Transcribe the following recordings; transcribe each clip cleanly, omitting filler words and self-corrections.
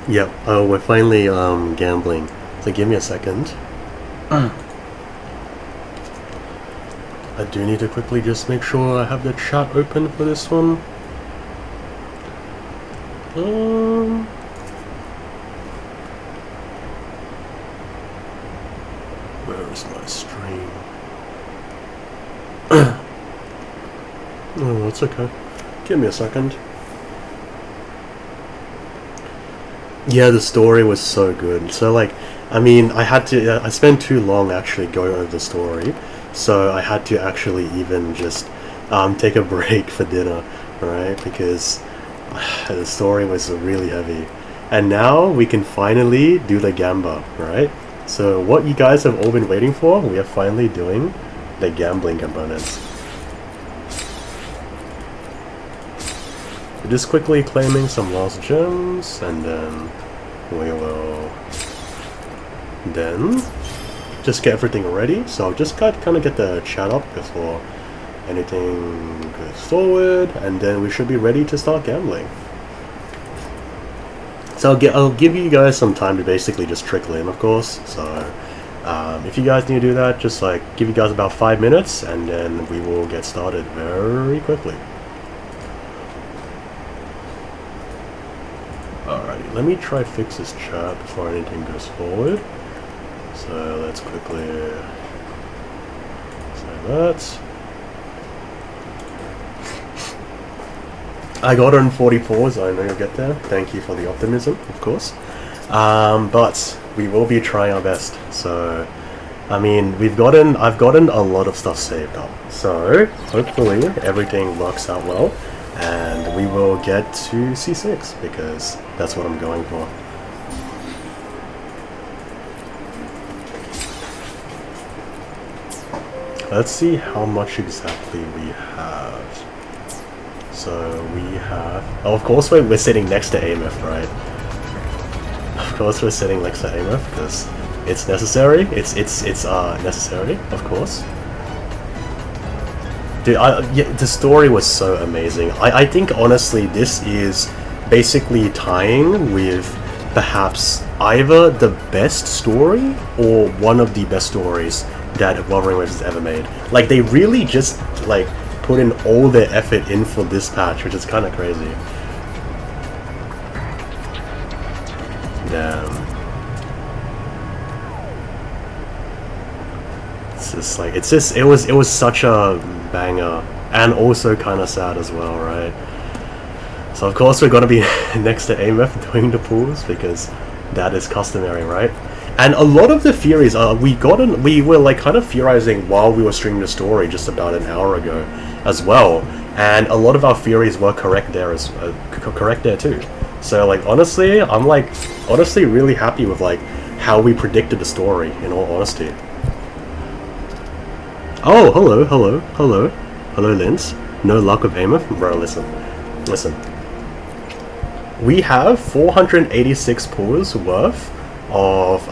Yep. Oh, we're finally gambling. So give me a second. I do need to quickly just make sure I have the chat open for this one. Where is my stream? Oh, that's okay. Give me a second. Yeah, the story was so good. So, like, I mean, I spent too long actually going over the story, so I had to actually even just take a break for dinner, right? Because the story was really heavy. And now we can finally do the Gamba, right? So, what you guys have all been waiting for, we are finally doing the gambling components. We're just quickly claiming some lost gems, and then we will then just get everything ready. So I'll just kind of get the chat up before anything goes forward, and then we should be ready to start gambling. So I'll give you guys some time to basically just trickle in, of course. So if you guys need to do that, just like give you guys about 5 minutes, and then we will get started very quickly. Alrighty, let me try fix this chat before anything goes forward. So let's quickly say that. I got on 44s, I know you'll get there. Thank you for the optimism, of course. But we will be trying our best. So, I mean, I've gotten a lot of stuff saved up. So, hopefully everything works out well. And we will get to C6, because that's what I'm going for. Let's see how much exactly we have. So we have... Oh, of course we're sitting next to AMF, right? Of course we're sitting next to AMF, because it's necessary. It's necessary, of course. Dude, yeah, the story was so amazing. I think, honestly, this is basically tying with perhaps either the best story or one of the best stories that Wuthering Waves has ever made. Like, they really just, like, put in all their effort in for this patch, which is kind of crazy. Damn. It's just like, it was such a banger, and also kind of sad as well, right? So of course we're gonna be next to AMF doing the pools, because that is customary, right? And a lot of the theories we were like kind of theorizing while we were streaming the story just about an hour ago as well, and a lot of our theories were correct there too. So like honestly, I'm like honestly really happy with like how we predicted the story, in all honesty. Oh, hello, Linz. No luck with AMF? Bro, listen. We have 486 pools worth of,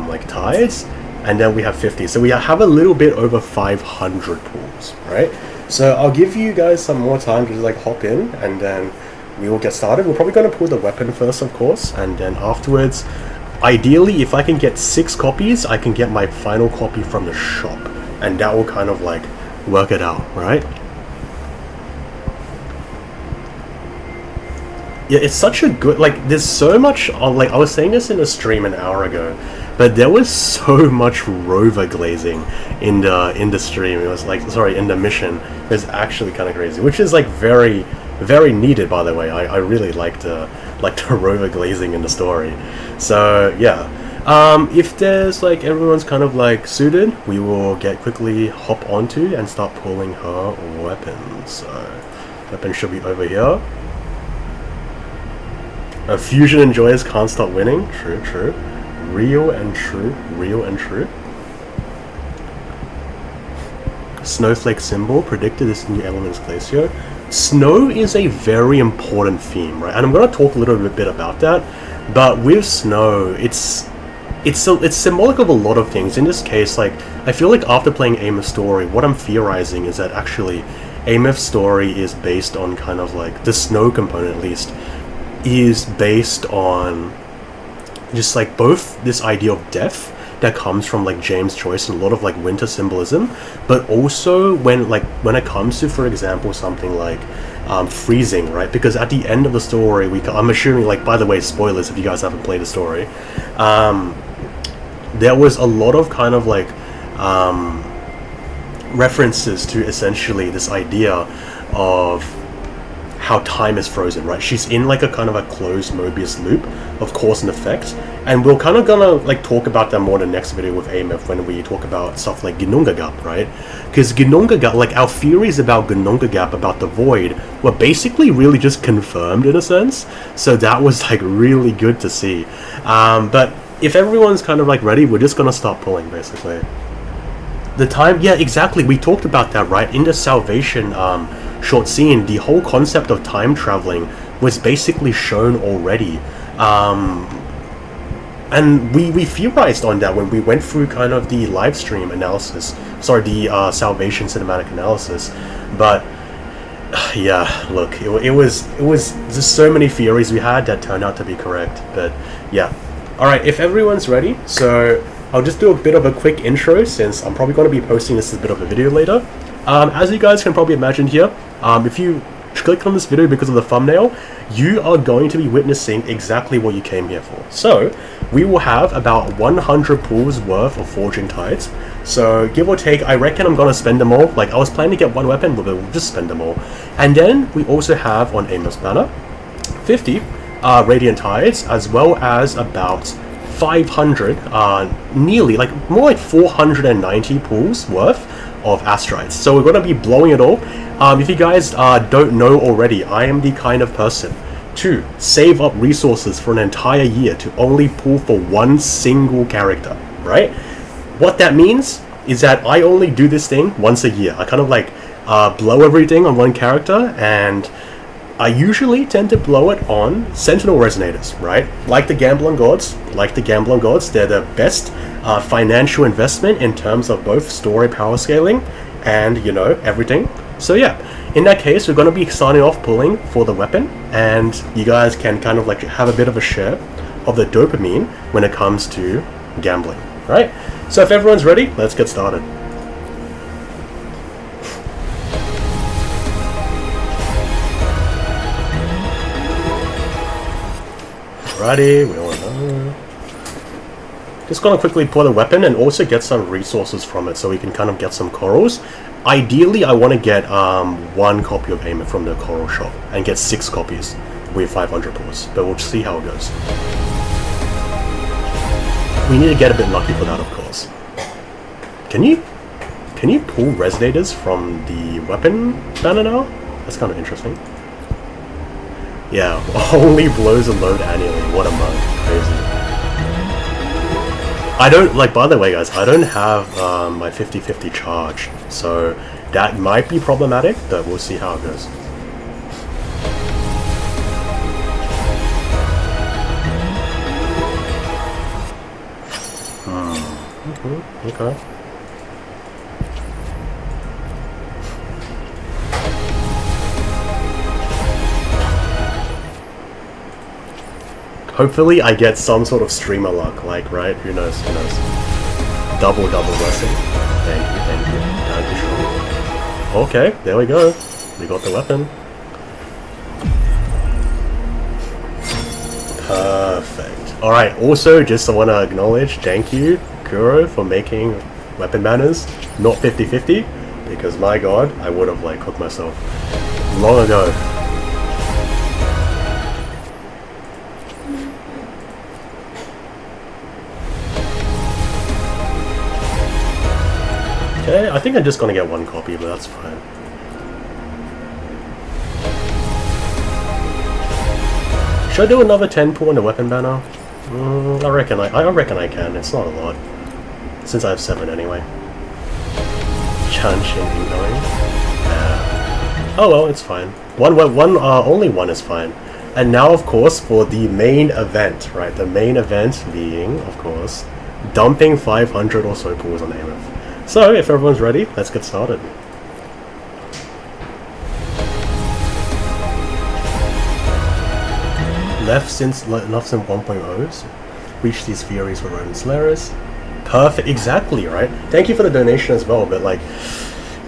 like, tides, and then we have 50. So we have a little bit over 500 pools, right? So I'll give you guys some more time to just, like, hop in, and then we will get started. We're probably going to pull the weapon first, of course, and then afterwards, ideally, if I can get 6 copies, I can get my final copy from the shop. And that will kind of like work it out, right? Yeah, it's such a good, like, there's so much, like, I was saying this in a stream an hour ago, but there was so much rover glazing in the stream. It was like, sorry, in the mission. It was actually kind of crazy, which is like very, very needed, by the way. I really liked the rover glazing in the story. So yeah. If there's like everyone's kind of like suited, we will quickly hop onto and start pulling her weapons. So, weapon should be over here. Fusion enjoyers can't stop winning. True. Real and true. Snowflake symbol predicted this new element's glacier. Snow is a very important theme, right? And I'm going to talk a little bit about that. But with snow, it's symbolic of a lot of things. In this case, like, I feel like after playing AMF's story, what I'm theorizing is that actually AMF's story is based on kind of like, the snow component at least, is based on just like both this idea of death that comes from like James Joyce and a lot of like winter symbolism, but also when it comes to, for example, something like freezing, right? Because at the end of the story, I'm assuming, like, by the way, spoilers if you guys haven't played the story, there was a lot of kind of like references to essentially this idea of how time is frozen, right? She's in like a kind of a closed Mobius loop of cause and effect, and we're kind of gonna like talk about that more in the next video with AMF when we talk about stuff like Ginnungagap, right? Because Ginnungagap, like our theories about Ginnungagap, about the void, were basically really just confirmed in a sense, so that was like really good to see. But if everyone's kind of like ready, we're just gonna start pulling basically. The time, yeah, exactly, we talked about that, right? In the Salvation short scene, the whole concept of time traveling was basically shown already, and we theorized on that when we went through kind of the live stream analysis, the Salvation cinematic analysis. But yeah, look, it was just so many theories we had that turned out to be correct. But yeah, all right, if everyone's ready, so I'll just do a bit of a quick intro since I'm probably going to be posting this as a bit of a video later. As you guys can probably imagine here, if you click on this video because of the thumbnail, you are going to be witnessing exactly what you came here for. So we will have about 100 pools worth of Forging Tides. So give or take, I reckon I'm going to spend them all. Like, I was planning to get one weapon, but we'll just spend them all. And then we also have on Aimless Banner 50 Radiant Tides, as well as about 500, nearly, like, more like 490 pools worth of Astrites. So we're going to be blowing it all. If you guys don't know already, I am the kind of person to save up resources for an entire year to only pull for one single character, right? What that means is that I only do this thing once a year. I kind of like blow everything on one character, and I usually tend to blow it on Sentinel Resonators, right? Like the Gambling Gods, they're the best financial investment in terms of both story power scaling and, you know, everything. So yeah, in that case, we're going to be starting off pulling for the weapon, and you guys can kind of like have a bit of a share of the dopamine when it comes to gambling, right? So if everyone's ready, let's get started. Alrighty, we all know. Just gonna quickly pull the weapon and also get some resources from it so we can kind of get some corals. Ideally, I want to get one copy of Aimer from the coral shop and get 6 copies with 500 pulls, but we'll see how it goes. We need to get a bit lucky for that, of course. Can you pull resonators from the weapon banner now? That's kind of interesting. Yeah, only blows a load annually. What a mug. Crazy. I don't, like, by the way guys, I don't have my 50/50 charge, so that might be problematic, but we'll see how it goes. Okay. Hopefully I get some sort of streamer luck, like, right? Who knows, who knows. Double blessing. Thank you. Okay, there we go. We got the weapon. Perfect. Alright, also, just I want to acknowledge, thank you, Kuro, for making weapon banners not 50/50, because my god, I would have, like, cooked myself long ago. Okay, I think I'm just gonna get one copy, but that's fine. Should I do another 10 pull on the weapon banner? I reckon I can. It's not a lot, since I have 7 anyway. Chanshin incoming. Oh well, it's fine. Only one is fine. And now, of course, for the main event, right? The main event being, of course, dumping 500 or so pulls on AMF. So, if everyone's ready, let's get started. Left since 1.0s? reach these theories for Roman Solaris. Perfect, exactly, right? Thank you for the donation as well, but like,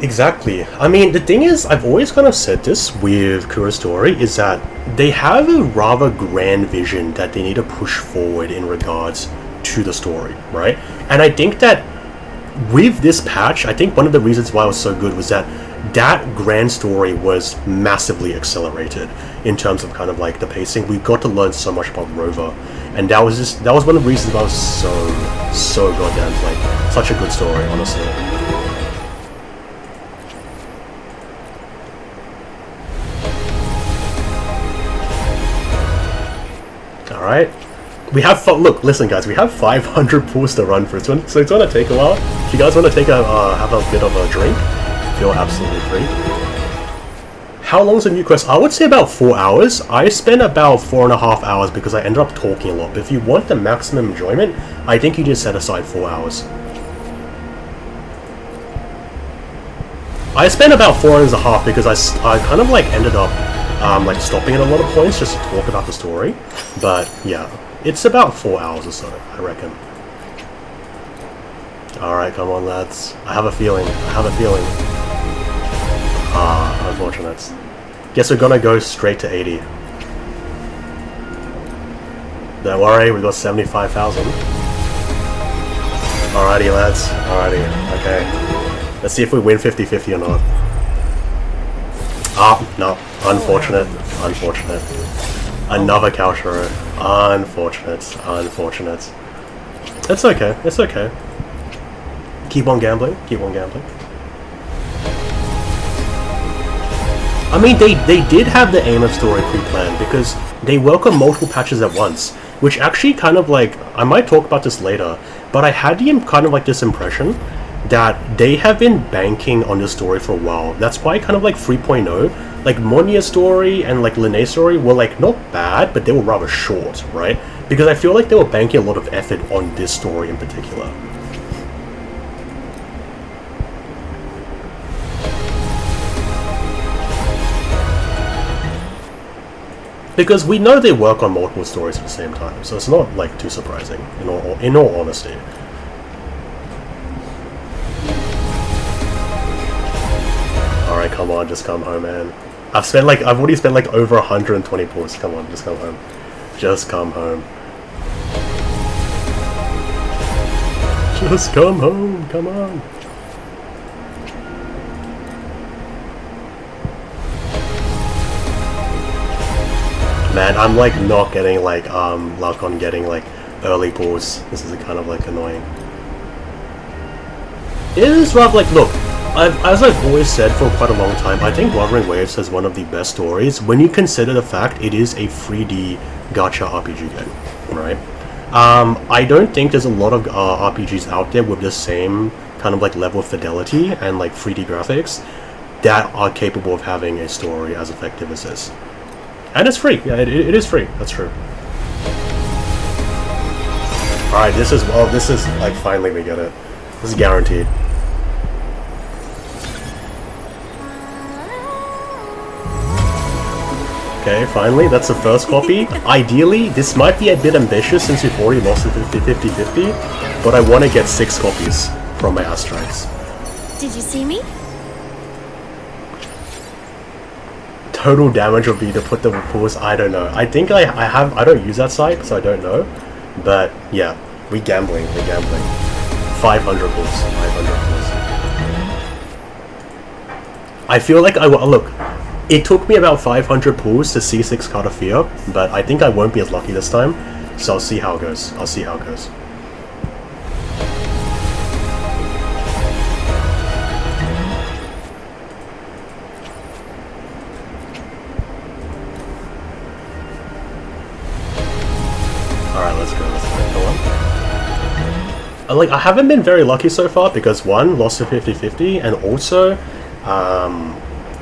exactly. I mean, the thing is, I've always kind of said this with Kura's story, is that they have a rather grand vision that they need to push forward in regards to the story, right? And I think that with this patch, I think one of the reasons why it was so good was that that grand story was massively accelerated in terms of kind of like the pacing. We got to learn so much about Rover, and that was one of the reasons why I was so goddamn like such a good story, honestly. All right. We have look, listen, guys. We have 500 pools to run through, so it's gonna take a while. If you guys want to take a have a bit of a drink, feel absolutely free. How long is a new quest? I would say about 4 hours. I spent about 4.5 hours because I ended up talking a lot. But if you want the maximum enjoyment, I think you just set aside 4 hours. I spent about 4 hours and a half because I kind of like ended up like stopping at a lot of points just to talk about the story. But yeah. It's about 4 hours or so, I reckon. Alright, come on, lads. I have a feeling. Ah, unfortunate. Guess we're gonna go straight to 80. Don't worry, we got 75,000. Alrighty, lads. Alrighty, okay. Let's see if we win 50-50 or not. Ah, no. Unfortunate. Another Kalshiro. Unfortunate. It's okay. Keep on gambling. I mean, they did have the aim of story pre-planned because they welcome multiple patches at once, which actually kind of like, I might talk about this later, but I had the kind of like this impression that they have been banking on this story for a while. That's why kind of like 3.0, like Monia's story and like Linnea's story were like not bad, but they were rather short, right? Because I feel like they were banking a lot of effort on this story in particular. Because we know they work on multiple stories at the same time, so it's not like too surprising in all honesty. Alright, come on, just come home, man. I've already spent like over 120 pulls. Come on, just come home. Just come home. Just come home, come on. Man, I'm like not getting like luck on getting like early pulls. This is kind of like annoying. It is rather like, look, as I've always said for quite a long time, I think Wuthering Waves has one of the best stories when you consider the fact it is a 3D gacha RPG game, right? I don't think there's a lot of RPGs out there with the same kind of like level of fidelity and like 3D graphics that are capable of having a story as effective as this. And it's free. Yeah, it is free. That's true. Alright, this is like finally we get it. This is guaranteed. Okay, finally, that's the first copy. Ideally, this might be a bit ambitious since we've already lost it 50-50, but I want to get 6 copies from my Astrites. Did you see me? Total damage would be to put the pools, I don't know. I think I don't use that site, so I don't know. But yeah, we're gambling. 500 pools. I feel like look, it took me about 500 pools to see 6 Card of Fear, but I think I won't be as lucky this time, so I'll see how it goes. Alright, let's go. Come on. Like, I haven't been very lucky so far because, one, lost to 50-50, and also,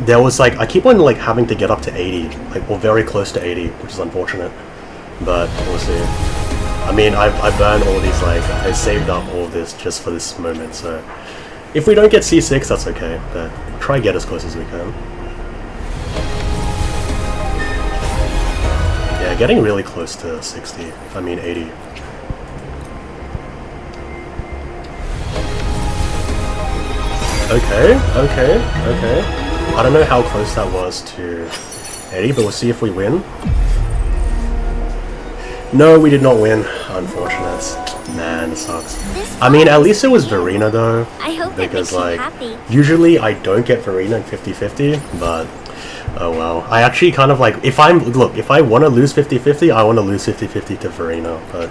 there was like, I keep on like having to get up to 80, like, or very close to 80, which is unfortunate, but we'll see. I mean, I burned all these, like, I saved up all this just for this moment, so if we don't get C6, that's okay, but try to get as close as we can. Yeah, getting really close to 60, I mean 80. Okay, okay, okay. I don't know how close that was to Eddie, but we'll see if we win. No, we did not win. Unfortunate. Man, it sucks. I mean, at least it was Verena though. I hope because that makes like you happy. usually I don't get Verena in 50-50, but oh well. I actually kind of like if I want to lose 50-50, I want to lose 50-50 to Verena, but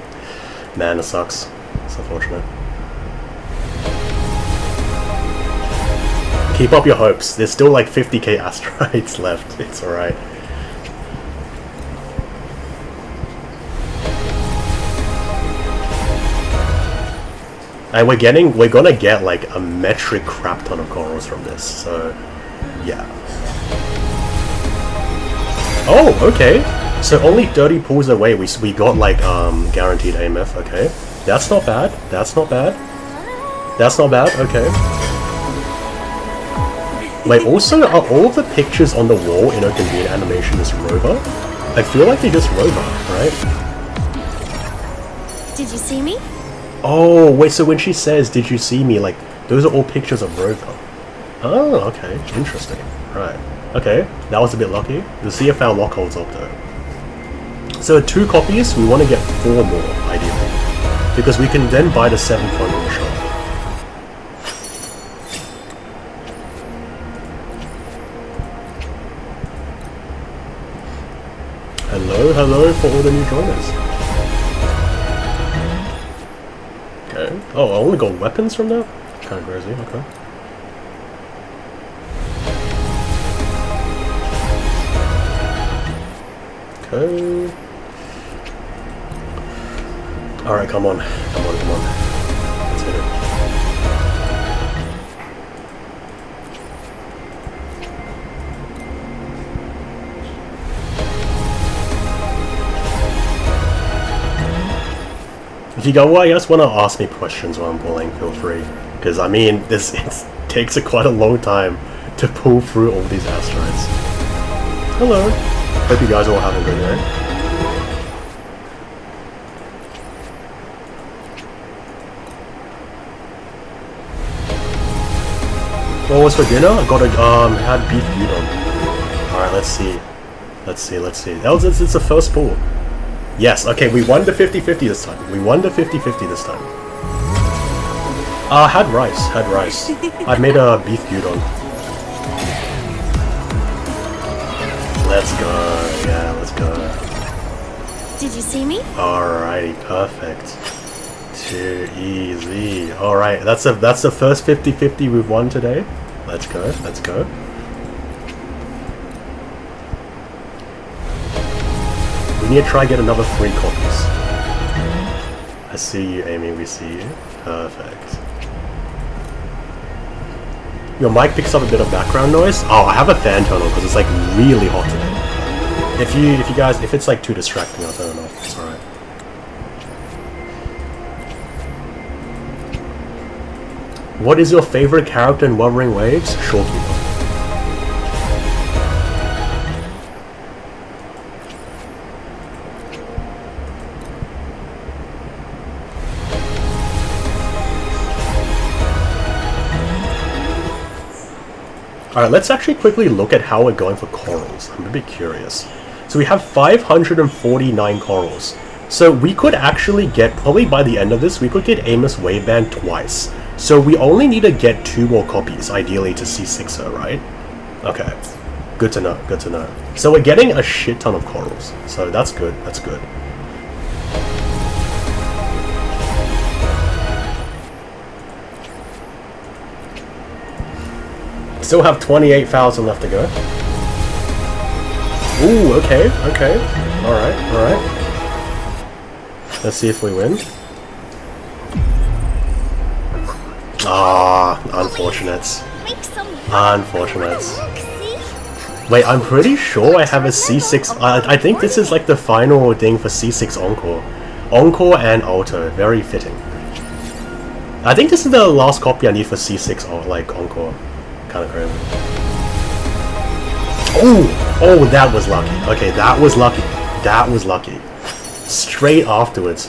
man, it sucks. It's unfortunate. Keep up your hopes. There's still like 50k asteroids left. It's alright. And we're gonna get like a metric crap ton of corals from this, so yeah. Oh, okay. So only 30 pools away we got like guaranteed AMF, okay. That's not bad. That's not bad. That's not bad, okay. Wait, also are all of the pictures on the wall in Open Bean animation is Rover? I feel like they just Rover, right? Did you see me? Oh, wait, so when she says, did you see me, like, those are all pictures of Rover. Oh, okay, interesting. Right. Okay, that was a bit lucky. We'll see if our lock holds up, though. So 2 copies, we want to get 4 more, ideally. Because we can then buy the 7th one in the shop. Hello, hello for all the new joiners. Okay. Oh, I only got weapons from that? Kind of crazy, okay. Okay. Alright, come on. Come on, come on. Let's hit it. If you guys want to ask me questions while I'm pulling, feel free. Because, I mean, it takes quite a long time to pull through all these asteroids. Hello. Hope you guys are all having a good day. What was for dinner? I got had beef gyudon. Alright, let's see. Let's see, let's see. It's the first pull. Yes, okay, we won the 50-50 this time. We won the 50-50 this time. Had rice. I made a beef gyudon. Let's go, yeah, let's go. Did you see me? Alrighty, perfect. Too easy. Alright, that's the first 50-50 we've won today. Let's go, let's go. We need to try and get another 3 copies. I see you, Amy, we see you. Perfect. Your mic picks up a bit of background noise. Oh, I have a fan turned on because it's like really hot today. If it's like too distracting, I'll turn it off. It's alright. What is your favorite character in Wuthering Waves? Shorekeeper. Alright, let's actually quickly look at how we're going for corals. I'm a bit curious. So we have 549 corals. So we could actually get, probably by the end of this, we could get Amos Waveband twice. So we only need to get 2 more copies, ideally, to C6 her, right? Okay. Good to know, good to know. So we're getting a shit ton of corals. So that's good, that's good. Still have 28,000 left to go. Ooh, okay, okay. Alright, alright. Let's see if we win. Ah, unfortunate. Unfortunate. Wait, I'm pretty sure I have a C6. I think this is like the final thing for C6 Encore. Encore and Alto. Very fitting. I think this is the last copy I need for C6 or like Encore. Kind of crazy. Oh, that was lucky. Okay, that was lucky. That was lucky. Straight afterwards,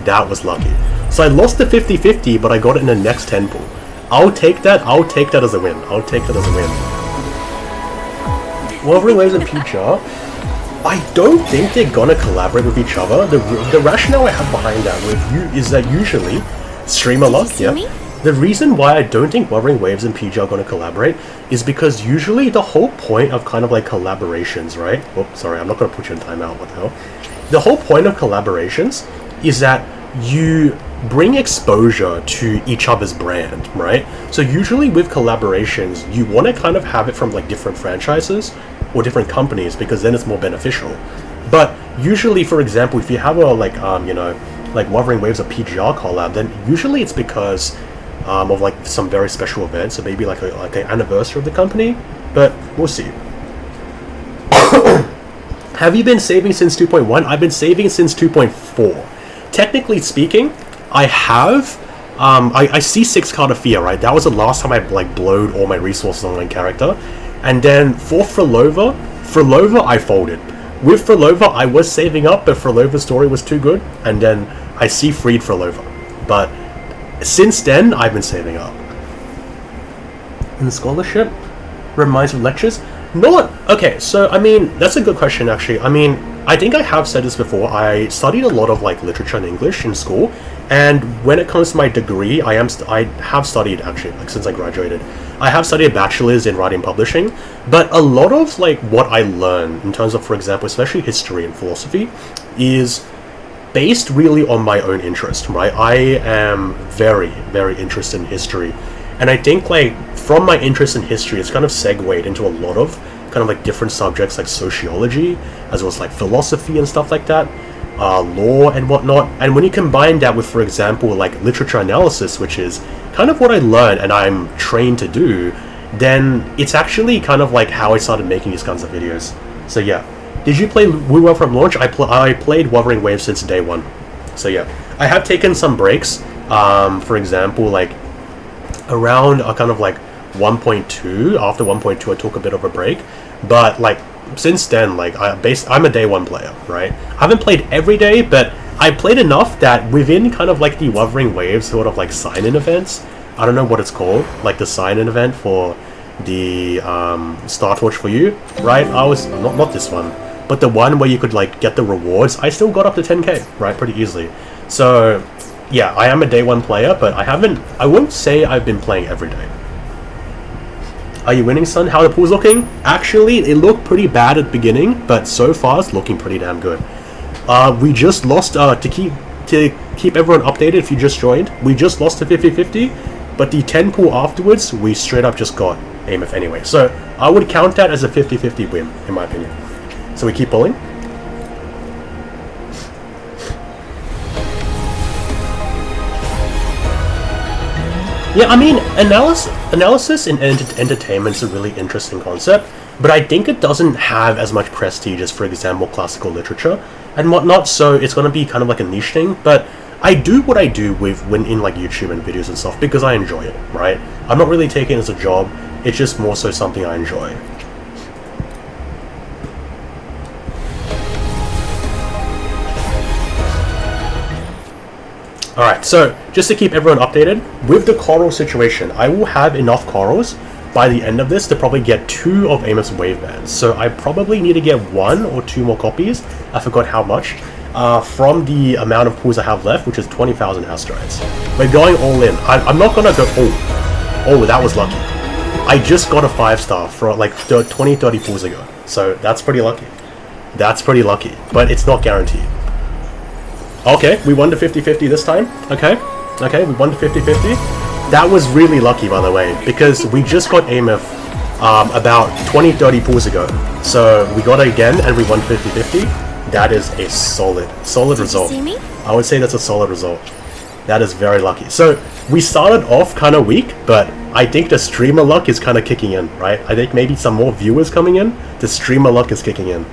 that was lucky. So I lost the 50-50, but I got it in the next 10 pool. I'll take that. I'll take that as a win. I'll take that as a win. Wuthering Waves and Pizza, I don't think they're gonna collaborate with each other. The rationale I have behind that with you is that usually streamer luck. Yeah. The reason why I don't think Wuthering Waves and PG are going to collaborate is because usually the whole point of kind of like collaborations, right? Oh, sorry, I'm not going to put you in timeout, what the hell? The whole point of collaborations is that you bring exposure to each other's brand, right? So usually with collaborations, you want to kind of have it from like different franchises or different companies because then it's more beneficial. But usually, for example, if you have a like, you know, like Wuthering Waves or PGR collab, then usually it's because of like some very special event, so maybe like an anniversary of the company, but we'll see. Have you been saving since 2.1? I've been saving since 2.4. Technically speaking, I have. I see 6 Card of Fear, right? That was the last time I like blowed all my resources on my character, and then for Frolova I folded. With Frolova, I was saving up, but Frolova's story was too good, and then I see freed Frolova, but since then, I've been saving up. And the scholarship reminds me of lectures? Not... Okay, so, I mean, that's a good question, actually. I mean, I think I have said this before. I studied a lot of, like, literature and English in school. And when it comes to my degree, I have studied, actually, like, since I graduated. I have studied a bachelor's in writing and publishing. But a lot of, like, what I learned, in terms of, for example, especially history and philosophy, is based really on my own interest, right? I am very, very interested in history, and I think like from my interest in history, it's kind of segued into a lot of kind of like different subjects like sociology, as well as like philosophy and stuff like that, law and whatnot. And when you combine that with, for example, like literature analysis, which is kind of what I learned and I'm trained to do, then it's actually kind of like how I started making these kinds of videos. So yeah. Did you play Woo from launch? I played Wuthering Waves since day one. So yeah, I have taken some breaks. For example, like around kind of like 1.2. After 1.2, I took a bit of a break. But like since then, like I'm a day one player, right? I haven't played every day, but I played enough that within kind of like the Wuthering Waves sort of like sign-in events. I don't know what it's called, like the sign-in event for the Star Torch for You, right? I was not this one. But the one where you could like get the rewards, I still got up to 10k, right, pretty easily. So yeah, I am a day one player, but I wouldn't say I've been playing every day. Are you winning, son? How are the pools looking? Actually, it looked pretty bad at the beginning, but so far it's looking pretty damn good. We just lost, to keep everyone updated if you just joined, we just lost to 50-50, but the 10 pool afterwards, we straight up just got AMF anyway. So I would count that as a 50-50 win, in my opinion. So we keep pulling. Yeah, I mean, analysis in entertainment is a really interesting concept, but I think it doesn't have as much prestige as, for example, classical literature and whatnot, so it's going to be kind of like a niche thing, but I do what I do when in like YouTube and videos and stuff because I enjoy it, right? I'm not really taking it as a job, it's just more so something I enjoy. Alright, so just to keep everyone updated, with the coral situation, I will have enough corals by the end of this to probably get 2 of Amos's wave bands. So I probably need to get 1 or 2 more copies, I forgot how much, from the amount of pools I have left, which is 20,000 asteroids. We're going all in. I'm not gonna go... Oh, that was lucky. I just got a 5-star for like 20-30 pools ago, so that's pretty lucky. That's pretty lucky, but it's not guaranteed. Okay, we won the 50-50 this time. Okay, we won the 50-50. That was really lucky, by the way, because we just got AMF about 20-30 pools ago. So we got it again, and we won 50-50. That is a solid result. Did you see me? I would say that's a solid result. That is very lucky. So we started off kind of weak, but I think the streamer luck is kind of kicking in, right? I think maybe some more viewers coming in. The streamer luck is kicking in.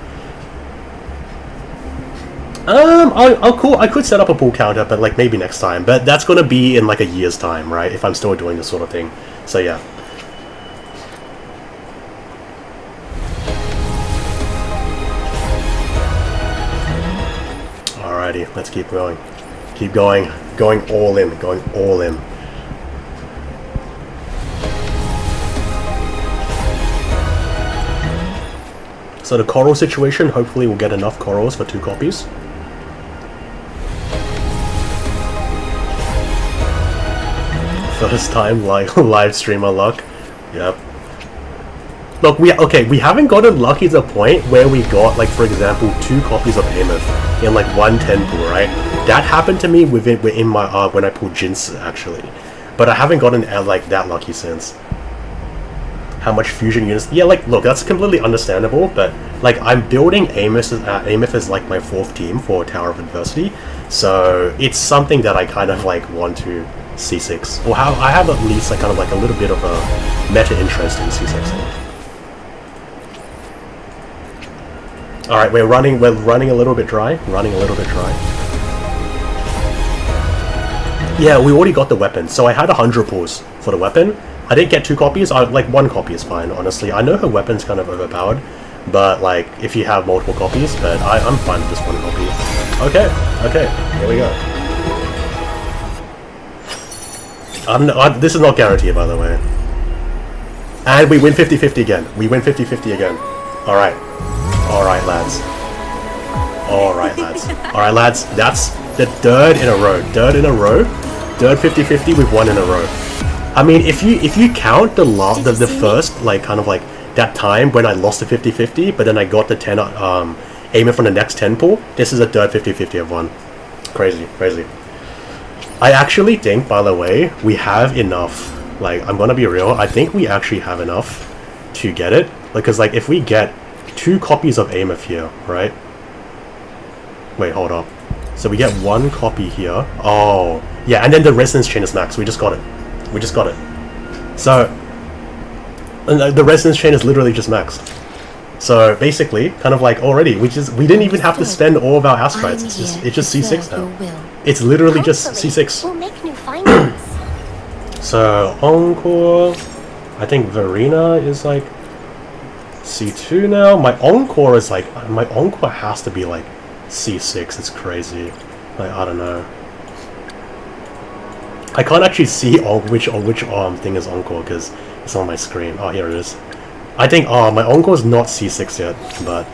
Cool. I could set up a pool counter, but like maybe next time. But that's gonna be in like a year's time, right? If I'm still doing this sort of thing. So yeah. Alrighty, let's keep going. Keep going. Going all in. Going all in. So the coral situation, hopefully we'll get enough corals for 2 copies. First time live streamer luck. Yep. Look, we haven't gotten lucky to the point where we got, like, for example, 2 copies of Ameth in like 110 pool, right? That happened to me within my when I pulled Jinx actually, but I haven't gotten like that lucky since. How much fusion units? Yeah, like, look, that's completely understandable, but like, I'm building Ameth as like my 4th team for Tower of Adversity, so it's something that I kind of like want to C6, or how I have at least like kind of like a little bit of a meta interest in C6. All right, we're running a little bit dry. Yeah, we already got the weapon, so I had 100 pulls for the weapon. I didn't get 2 copies. Like 1 copy is fine, honestly. I know her weapon's kind of overpowered, but like if you have multiple copies, but I'm fine with just 1 copy. Okay, here we go. This is not guaranteed, by the way. And we win 50-50 again. Alright, lads. Alright, lads. That's the 3rd in a row. 3rd 50-50, we've won in a row. I mean, if you count the first, like, kind of like, that time when I lost the 50-50, but then I got the 10, aiming from the next 10 pool, this is the 3rd 50-50 I've won. Crazy. I actually think, by the way, we have enough. Like, I'm gonna be real, I think we actually have enough to get it. Because, like, if we get 2 copies of Ameth here, right? Wait, hold up. So we get 1 copy here. Oh, yeah, and then the resonance chain is max. We just got it. So, the resonance chain is literally just maxed. So basically, kind of like already, we didn't even have to spend all of our astrites. It's just C6 now. It's literally just C6. We'll make new findings. So Encore, I think Verena is like C2 now. My Encore has to be like C6. It's crazy. Like, I don't know. I can't actually see which thing is Encore because it's on my screen. Oh, here it is. I think my Encore is not C6 yet, but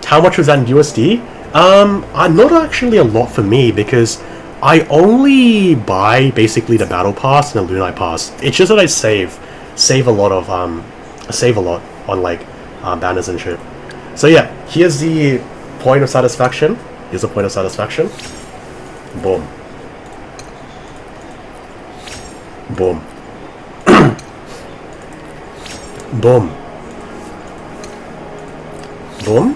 how much was that in USD? Not actually a lot for me because I only buy basically the Battle Pass and the Lunai Pass. It's just that I save a lot on like banners and shit. So yeah, here's the point of satisfaction. Boom. Boom. Boom. Boom.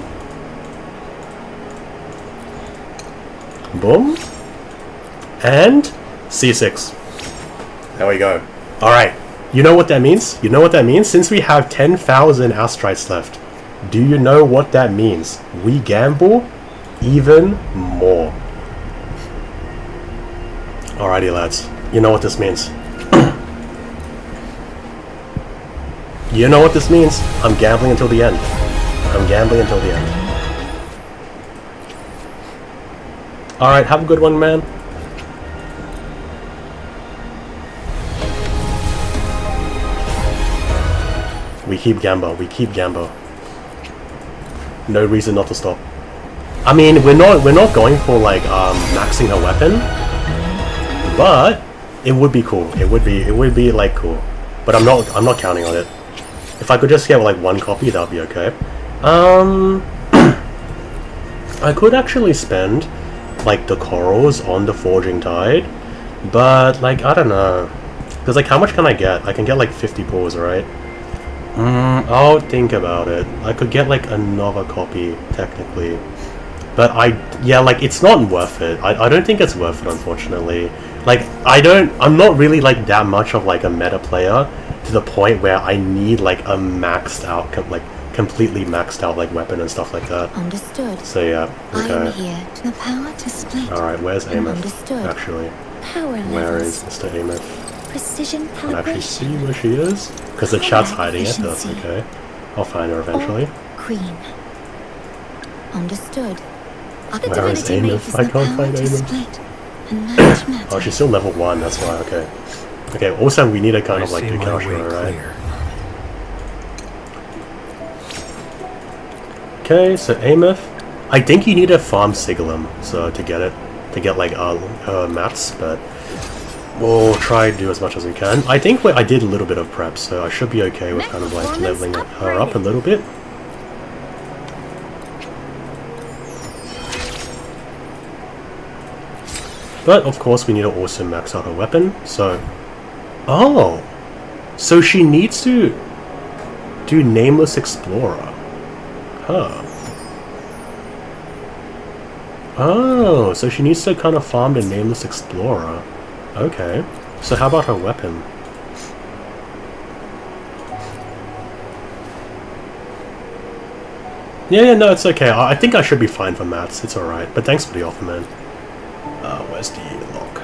Boom. And C6. There we go. Alright. You know what that means? Since we have 10,000 Astrites left, do you know what that means? We gamble even more. Alrighty, lads. You know what this means. You know what this means. I'm gambling until the end. Alright, have a good one, man. We keep Gamba. No reason not to stop. I mean, we're not going for like maxing her weapon, but it would be cool. It would be like cool. But I'm not counting on it. If I could just get like 1 copy, that would be okay. I could actually spend like the corals on the Forging Tide, but like I don't know, because like how much can I get? I can get like 50 pulls, right? I'll think about it. I could get like another copy technically, but like it's not worth it. I don't think it's worth it, unfortunately. Like I'm not really like that much of like a meta player to the point where I need like a maxed out completely maxed out like weapon and stuff like that. Understood. So yeah, okay. I am here to the power to split. Alright, where's Ameth? Understood. Actually. Power Where levels. is Mr. Ameth? Precision Can I actually calibration. see where she is? Because the chat's hiding it, but that's okay. I'll find her eventually. Queen. Understood. Where is Ameth? I can't find Ameth. Oh, she's still level 1, that's why, okay. Okay, also we need to kind of like do counter, right? Okay, so Ameth, I think you need to farm Sigalem, so to get like mats, but we'll try to do as much as we can. I think I did a little bit of prep, so I should be okay with kind of like leveling her up a little bit. But of course we need to also max out her weapon, so... Oh! So she needs to do Nameless Explorer. Huh. Oh, so she needs to kind of farm the Nameless Explorer. Okay. So how about her weapon? Yeah, no, it's okay. I think I should be fine for mats. It's alright. But thanks for the offer, man. Where's the lock?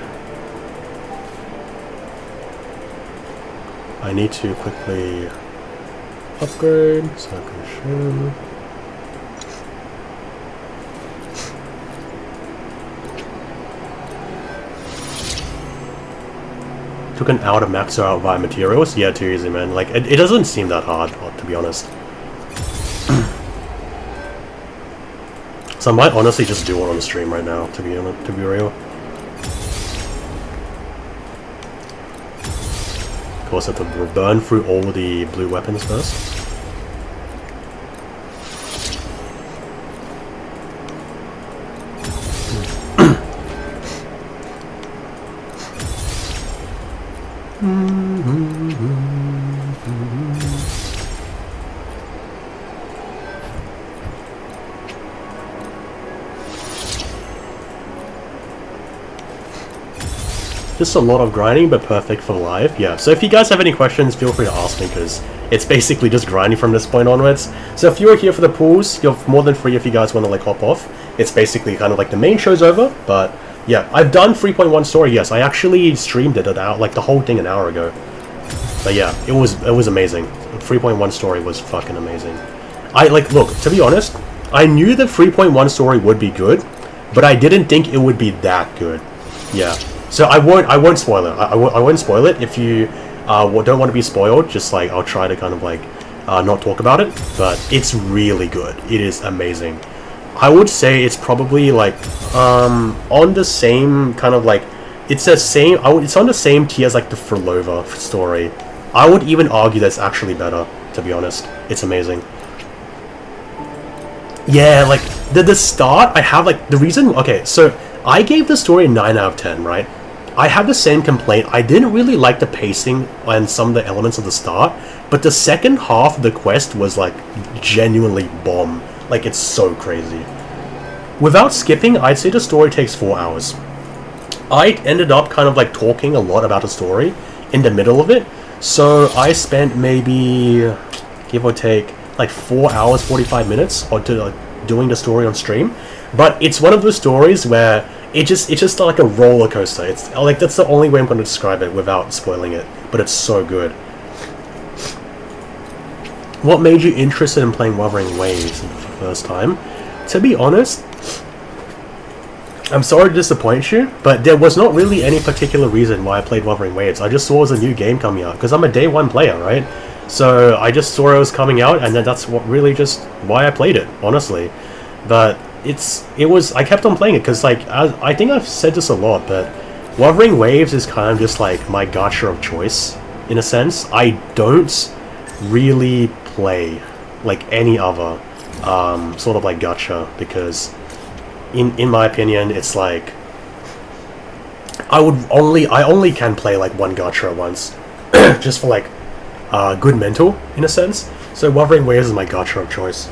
I need to quickly upgrade so I can show. Took an hour to max her out via materials? Yeah, too easy, man. Like, it doesn't seem that hard, to be honest. So I might honestly just do it on the stream right now, to be real. Of course, I have to burn through all the blue weapons first. Just a lot of grinding, but perfect for live. Yeah, so if you guys have any questions, feel free to ask me, because it's basically just grinding from this point onwards. So if you're here for the pools, you're more than free if you guys want to like hop off. It's basically kind of like the main show's over, but yeah, I've done 3.1 story, yes. I actually streamed it like the whole thing an hour ago. But yeah, it was amazing. 3.1 story was fucking amazing. Look, to be honest, I knew the 3.1 story would be good, but I didn't think it would be that good. Yeah. So I won't spoil it. I won't spoil it. If you don't want to be spoiled, just like I'll try to kind of like not talk about it. But it's really good. It is amazing. I would say it's probably like on the same kind of like it's on the same tier as like the Frolova story. I would even argue that's actually better, to be honest. It's amazing. Yeah, like the start I have like the reason. Okay, so I gave the story a 9 out of 10, right? I had the same complaint. I didn't really like the pacing and some of the elements of the start, but the second half of the quest was like genuinely bomb. Like, it's so crazy. Without skipping, I'd say the story takes 4 hours. I ended up kind of like talking a lot about the story in the middle of it, so I spent maybe, give or take, like 4 hours, 45 minutes or doing the story on stream. But it's one of those stories where it's just like a roller coaster. It's like that's the only way I'm going to describe it without spoiling it. But it's so good. What made you interested in playing Wuthering Waves for the first time? To be honest, I'm sorry to disappoint you, but there was not really any particular reason why I played Wuthering Waves. I just saw it was a new game coming out because I'm a day one player, right? So I just saw it was coming out, and then that's what really just why I played it, honestly. But I kept on playing it because, like, I think I've said this a lot, but Wuthering Waves is kind of just like my gacha of choice, in a sense. I don't really play like any other sort of like gacha because, in my opinion, it's like I only can play like one gacha at once, just for like good mental, in a sense. So Wuthering Waves is my gacha of choice.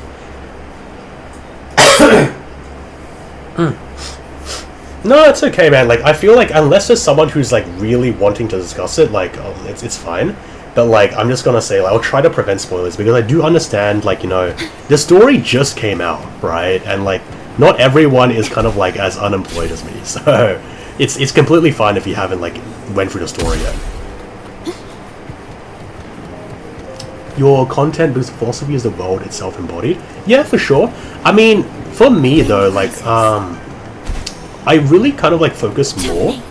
No, it's okay, man. Like, I feel like unless there's someone who's like really wanting to discuss it, like, it's fine. But like, I'm just gonna say, like, I'll try to prevent spoilers because I do understand, like, you know, the story just came out, right? And like, not everyone is kind of like as unemployed as me, so it's completely fine if you haven't like went through the story yet. Your content-based philosophy is the world itself embodied. Yeah, for sure. I mean, for me though, like, I really kind of like focus more.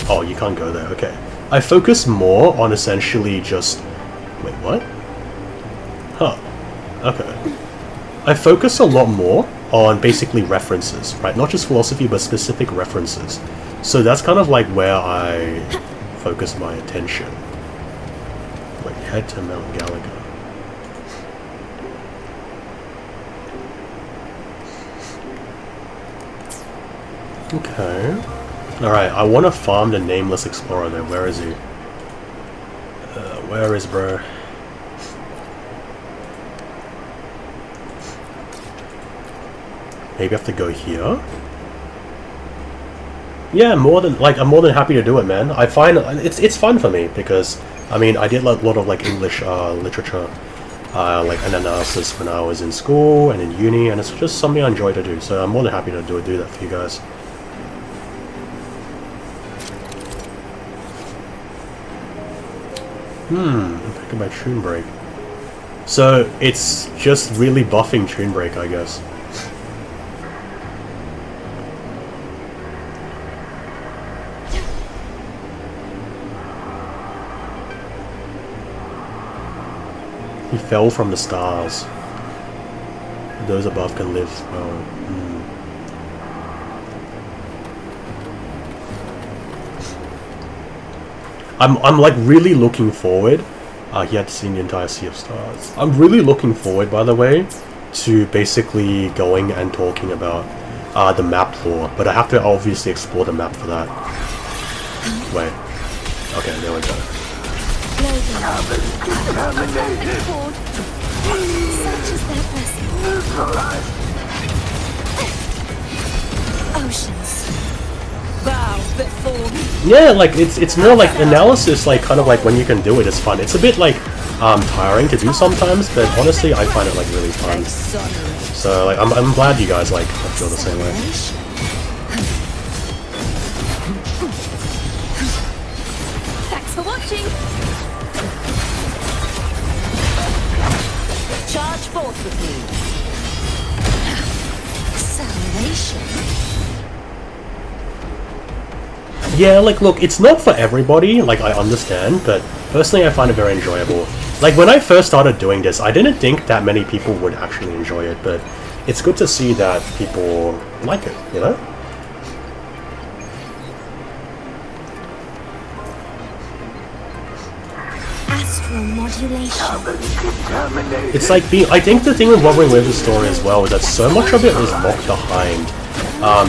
Oh, you can't go there. Okay. I focus more on essentially just. Wait, what? Huh. Okay. I focus a lot more on basically references, right? Not just philosophy, but specific references. So that's kind of like where I focus my attention. Like, head to Mount Gallagher. Okay. Alright, I want to farm the nameless explorer though. Where is he? Where is bro? Maybe I have to go here? Yeah, I'm more than happy to do it, man. I find it's fun for me because I mean I did like a lot of like English literature, like an analysis when I was in school and in uni, and it's just something I enjoy to do. So I'm more than happy to do that for you guys. Look at my tune break. So it's just really buffing tune break, I guess. He fell from the stars. Those above can live well. I'm like really looking forward. He had seen the entire Sea of Stars. I'm really looking forward, by the way, to basically going and talking about the map lore, but I have to obviously explore the map for that. Wait. Okay, there we go. Oceans. Yeah, like it's more like analysis, like kind of like when you can do it, it's fun. It's a bit like tiring to do sometimes, but honestly I find it like really fun. So like I'm glad you guys like feel the same way. Thanks for watching. Charge forth with me. Salvation. Yeah, like look, it's not for everybody, like I understand, but personally I find it very enjoyable. Like when I first started doing this, I didn't think that many people would actually enjoy it, but it's good to see that people like it, you know? Astral modulation. It's like I think the thing with Wuthering Waves' story as well is that so much of it was locked behind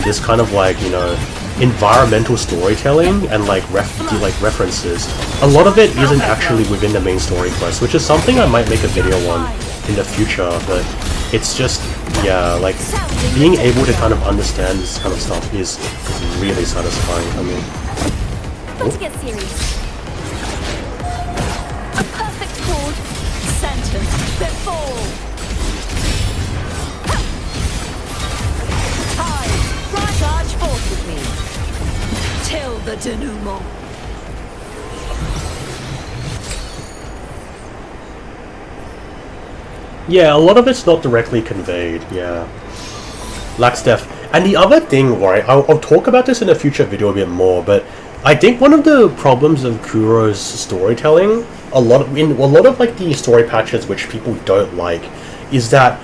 this kind of like, you know, environmental storytelling and like references. A lot of it isn't actually within the main story quest, which is something I might make a video on in the future, but it's just, yeah, like being able to kind of understand this kind of stuff is really satisfying for me. Let's get serious. A perfect chord. Sentence before. Time. Charge forth with me. Till the denouement. Yeah, a lot of it's not directly conveyed, yeah. Lacks depth. And the other thing, right, I'll talk about this in a future video a bit more, but I think one of the problems of Kuro's storytelling, a lot of like the story patches which people don't like, is that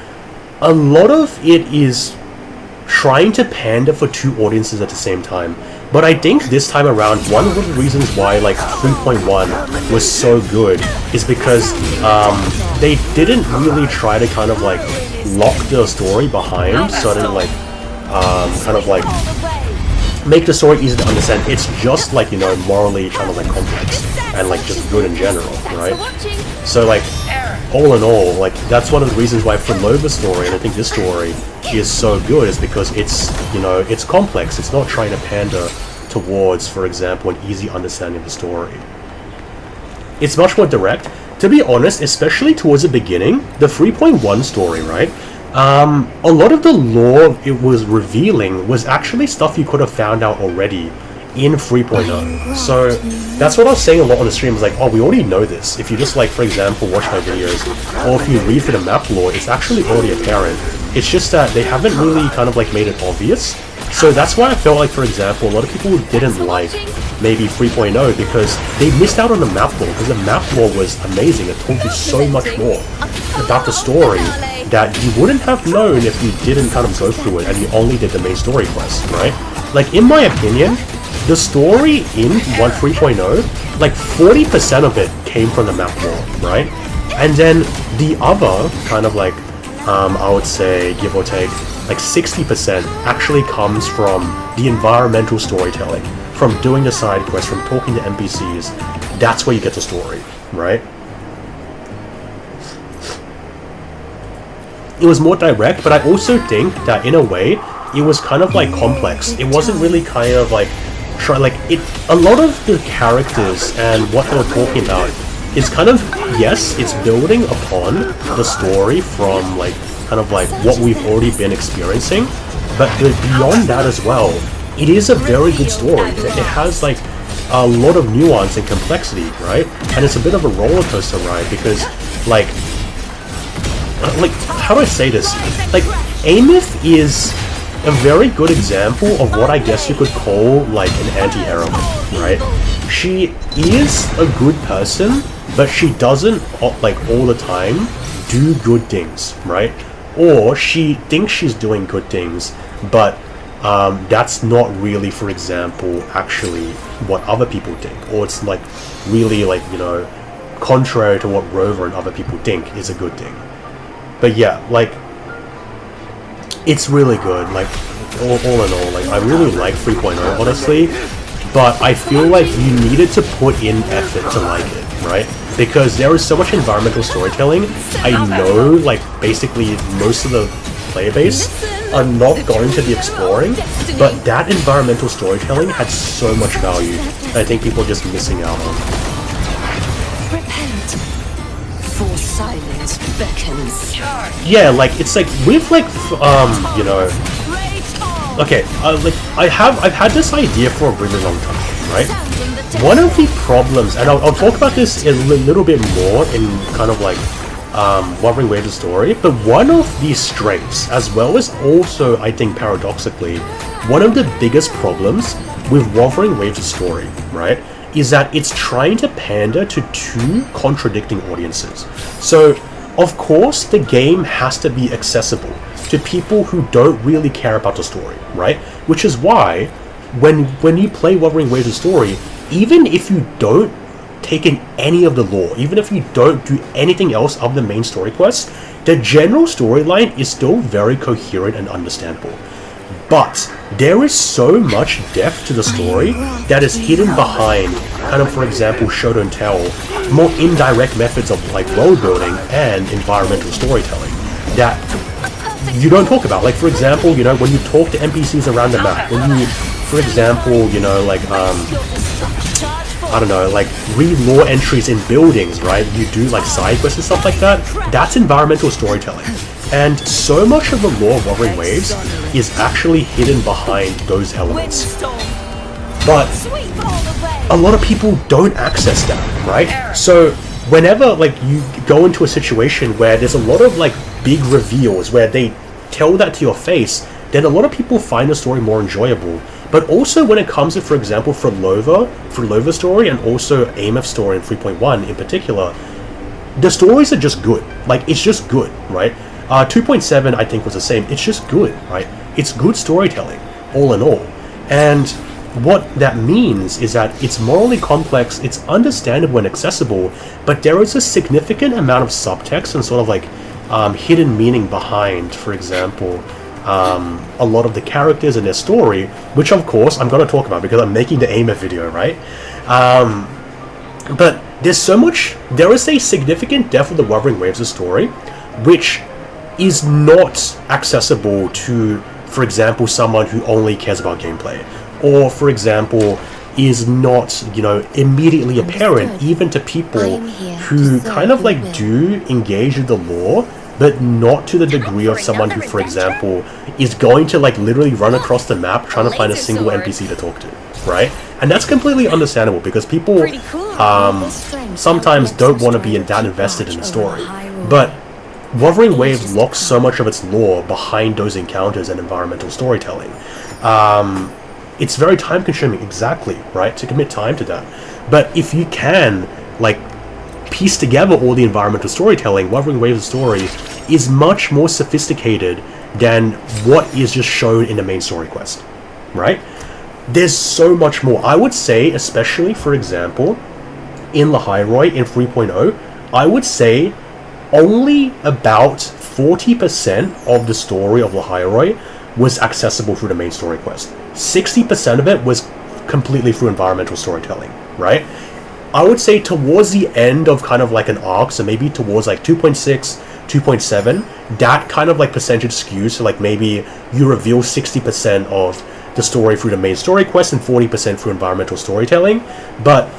a lot of it is trying to pander for two audiences at the same time. But I think this time around, one of the reasons why like 3.1 was so good is because they didn't really try to kind of like lock the story behind certain like kind of like make the story easy to understand. It's just like, you know, morally kind of like complex and like just good in general, right? So like all in all, like that's one of the reasons why Nova's story, and I think this story is so good, is because it's, you know, it's complex. It's not trying to pander towards, for example, an easy understanding of the story. It's much more direct. To be honest, especially towards the beginning, the 3.1 story, right? A lot of the lore it was revealing was actually stuff you could have found out already in 3.0. So that's what I was saying a lot on the stream, is like, oh, we already know this. If you just like, for example, watch my videos, or if you read through the map lore, it's actually already apparent. It's just that they haven't really kind of like made it obvious. So that's why I felt like, for example, a lot of people didn't like maybe 3.0 because they missed out on the map lore, because the map lore was amazing. It told you so much more about the story that you wouldn't have known if you didn't kind of go through it and you only did the main story quest, right? Like, in my opinion, the story in 1.3.0, like 40% of it came from the map lore, right? And then the other kind of like, I would say, give or take, like 60% actually comes from the environmental storytelling, from doing the side quests, from talking to NPCs. That's where you get the story, right? It was more direct, but I also think that in a way, it was kind of like complex. It wasn't really kind of like, a lot of the characters and what they were talking about is kind of, yes, it's building upon the story from like, kind of like what we've already been experiencing, but beyond that as well, it is a very good story. It has like a lot of nuance and complexity, right? And it's a bit of a roller coaster ride because like, how do I say this? Like, Amith is a very good example of what I guess you could call like an anti-heroine, right? She is a good person, but she doesn't, like, all the time do good things, right? Or she thinks she's doing good things, but that's not really, for example, actually what other people think. Or it's like really like, you know, contrary to what Rover and other people think is a good thing. But yeah, like, it's really good. Like, all in all, like, I really like 3.0, honestly. But I feel like you needed to put in effort to like it, right? Because there is so much environmental storytelling. I know, like, basically most of the player base are not going to be exploring, but that environmental storytelling had so much value that I think people are just missing out on. Repent, for silence beckons. Yeah, like, it's like, with, like, you know... Okay, like, I've had this idea for a really long time, right? One of the problems, and I'll talk about this a little bit more in kind of like Wuthering Waves' story, but one of the strengths, as well as also, I think paradoxically, one of the biggest problems with Wuthering Waves' story, right, is that it's trying to pander to two contradicting audiences. So, of course, the game has to be accessible to people who don't really care about the story, right? Which is why, when you play Wuthering Waves' story, even if you don't take in any of the lore, even if you don't do anything else of the main story quests, the general storyline is still very coherent and understandable. But there is so much depth to the story that is hidden behind, kind of, for example, show don't tell, more indirect methods of like world building and environmental storytelling that you don't talk about. Like, for example, you know, when you talk to NPCs around the map, when you, for example, you know, like, I don't know, like, read lore entries in buildings, right? You do, like, side quests and stuff like that. That's environmental storytelling. And so much of the lore of Wuthering Waves is actually hidden behind those elements. But a lot of people don't access that, right? So whenever, like, you go into a situation where there's a lot of, like, big reveals where they tell that to your face, then a lot of people find the story more enjoyable. But also when it comes to, for example, for Lova's story, and also Ameth's story in 3.1 in particular, the stories are just good. Like, it's just good, right? 2.7, I think, was the same. It's just good, right? It's good storytelling, all in all. And what that means is that it's morally complex, it's understandable and accessible, but there is a significant amount of subtext and sort of like hidden meaning behind, for example, a lot of the characters in their story, which of course I'm going to talk about because I'm making the Ameth video, right? But there is a significant depth of the Wuthering Waves' story, which is not accessible to, for example, someone who only cares about gameplay, or, for example, is not, you know, immediately apparent even to people who kind of like do engage with the lore, but not to the degree of someone who, for example, is going to like literally run across the map trying to find a single NPC to talk to, right? And that's completely understandable because people sometimes don't want to be that invested in the story. But Wuthering Waves locks so much of its lore behind those encounters and environmental storytelling. It's very time consuming, exactly, right, to commit time to that. But if you can, like, piece together all the environmental storytelling, Wuthering Waves' story is much more sophisticated than what is just shown in the main story quest, right? There's so much more. I would say, especially, for example, in Lahairoi, in 3.0, I would say only about 40% of the story of Lahairoi was accessible through the main story quest. 60% of it was completely through environmental storytelling, right? I would say towards the end of kind of like an arc, so maybe towards like 2.6, 2.7, that kind of like percentage skews, so like maybe you reveal 60% of the story through the main story quest and 40% through environmental storytelling. But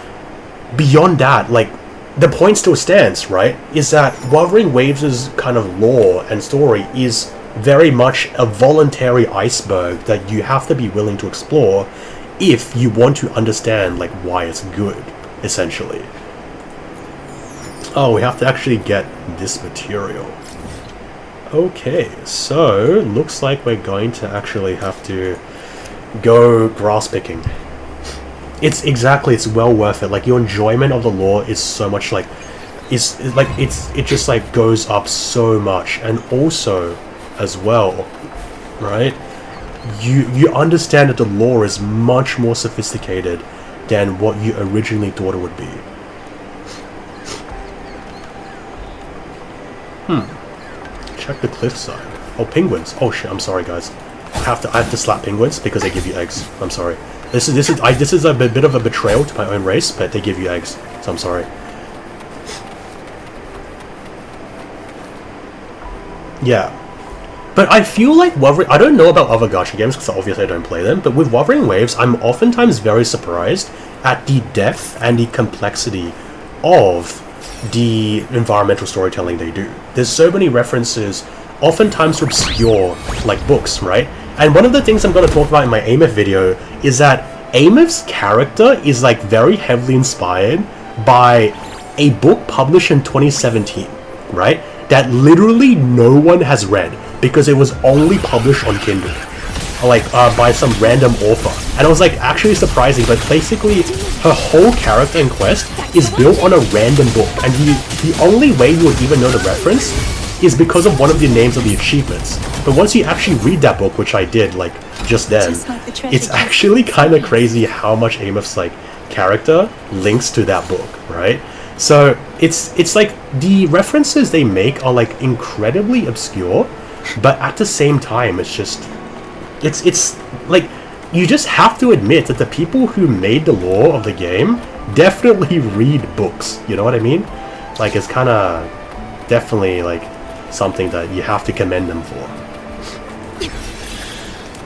beyond that, like, the point still stands, right? Is that Wuthering Waves' kind of lore and story is very much a voluntary iceberg that you have to be willing to explore if you want to understand like why it's good, essentially. Oh, we have to actually get this material. Okay, so looks like we're going to actually have to go grass picking. It's well worth it. Like, your enjoyment of the lore is so much like it just like goes up so much. And also as well, right, you understand that the lore is much more sophisticated than what you originally thought it would be. Check the cliffside. Oh, penguins. Oh shit, I'm sorry guys. I have to slap penguins because they give you eggs. I'm sorry. This is a bit of a betrayal to my own race, but they give you eggs, so I'm sorry. Yeah. But I feel like Wuthering... I don't know about other gacha games, because obviously I don't play them, but with Wuthering Waves, I'm oftentimes very surprised at the depth and the complexity of the environmental storytelling they do. There's so many references, oftentimes to obscure, like, books, right? And one of the things I'm going to talk about in my Ameth video is that Ameth's character is, like, very heavily inspired by a book published in 2017, right? That literally no one has read, because it was only published on Kindle, like, by some random author. And it was, like, actually surprising, but basically, her whole character in Quest is built on a random book, and the only way you would even know the reference is because of one of the names of the achievements. But once you actually read that book, which I did, like, just then, it's actually kind of crazy how much Ameth's, like, character links to that book, right? So, it's like, the references they make are, like, incredibly obscure, but at the same time, it's just... It's like, you just have to admit that the people who made the lore of the game definitely read books, you know what I mean? Like, it's kind of definitely, like, something that you have to commend them for.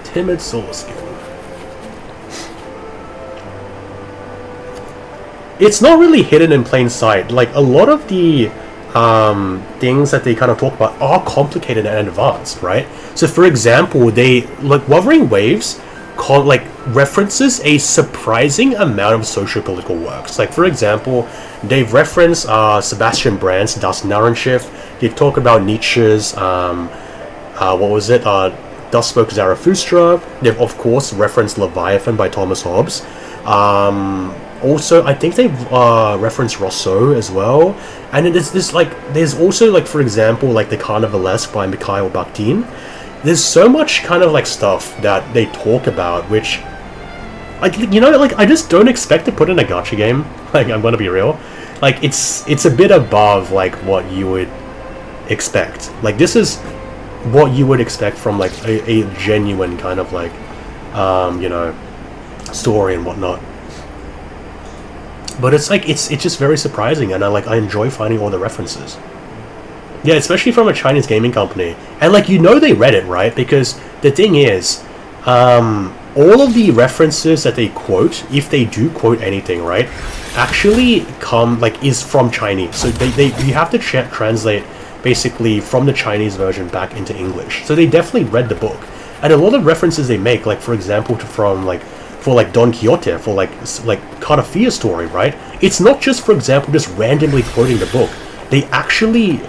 Timid soul skin. It's not really hidden in plain sight. Like, a lot of the things that they kind of talk about are complicated and advanced, right? So, for example, they, like, Wuthering Waves references a surprising amount of socio-political works. Like, for example, they've referenced Sebastian Brandt's Das Narrenschiff. They've talked about Nietzsche's what was it? Thus Spoke Zarathustra. They've, of course, referenced Leviathan by Thomas Hobbes. Also, I think they've referenced Rousseau as well. And there's also, like, for example, like, the Carnivalesque by Mikhail Bakhtin. There's so much kind of, like, stuff that they talk about, which, like, you know, like, I just don't expect to put in a gacha game. Like, I'm gonna be real. Like, it's a bit above, like, what you would expect. Like, this is what you would expect from, like, a genuine kind of, like, you know, story and whatnot. But it's like, it's just very surprising, and I enjoy finding all the references. Yeah, especially from a Chinese gaming company. And, like, you know they read it, right? Because the thing is, all of the references that they quote, if they do quote anything, right, actually is from Chinese. So you have to translate, basically, from the Chinese version back into English. So they definitely read the book. And a lot of references they make, like, for example, for Don Quixote, for, like, Cartafia story, right? It's not just, for example, just randomly quoting the book. They actually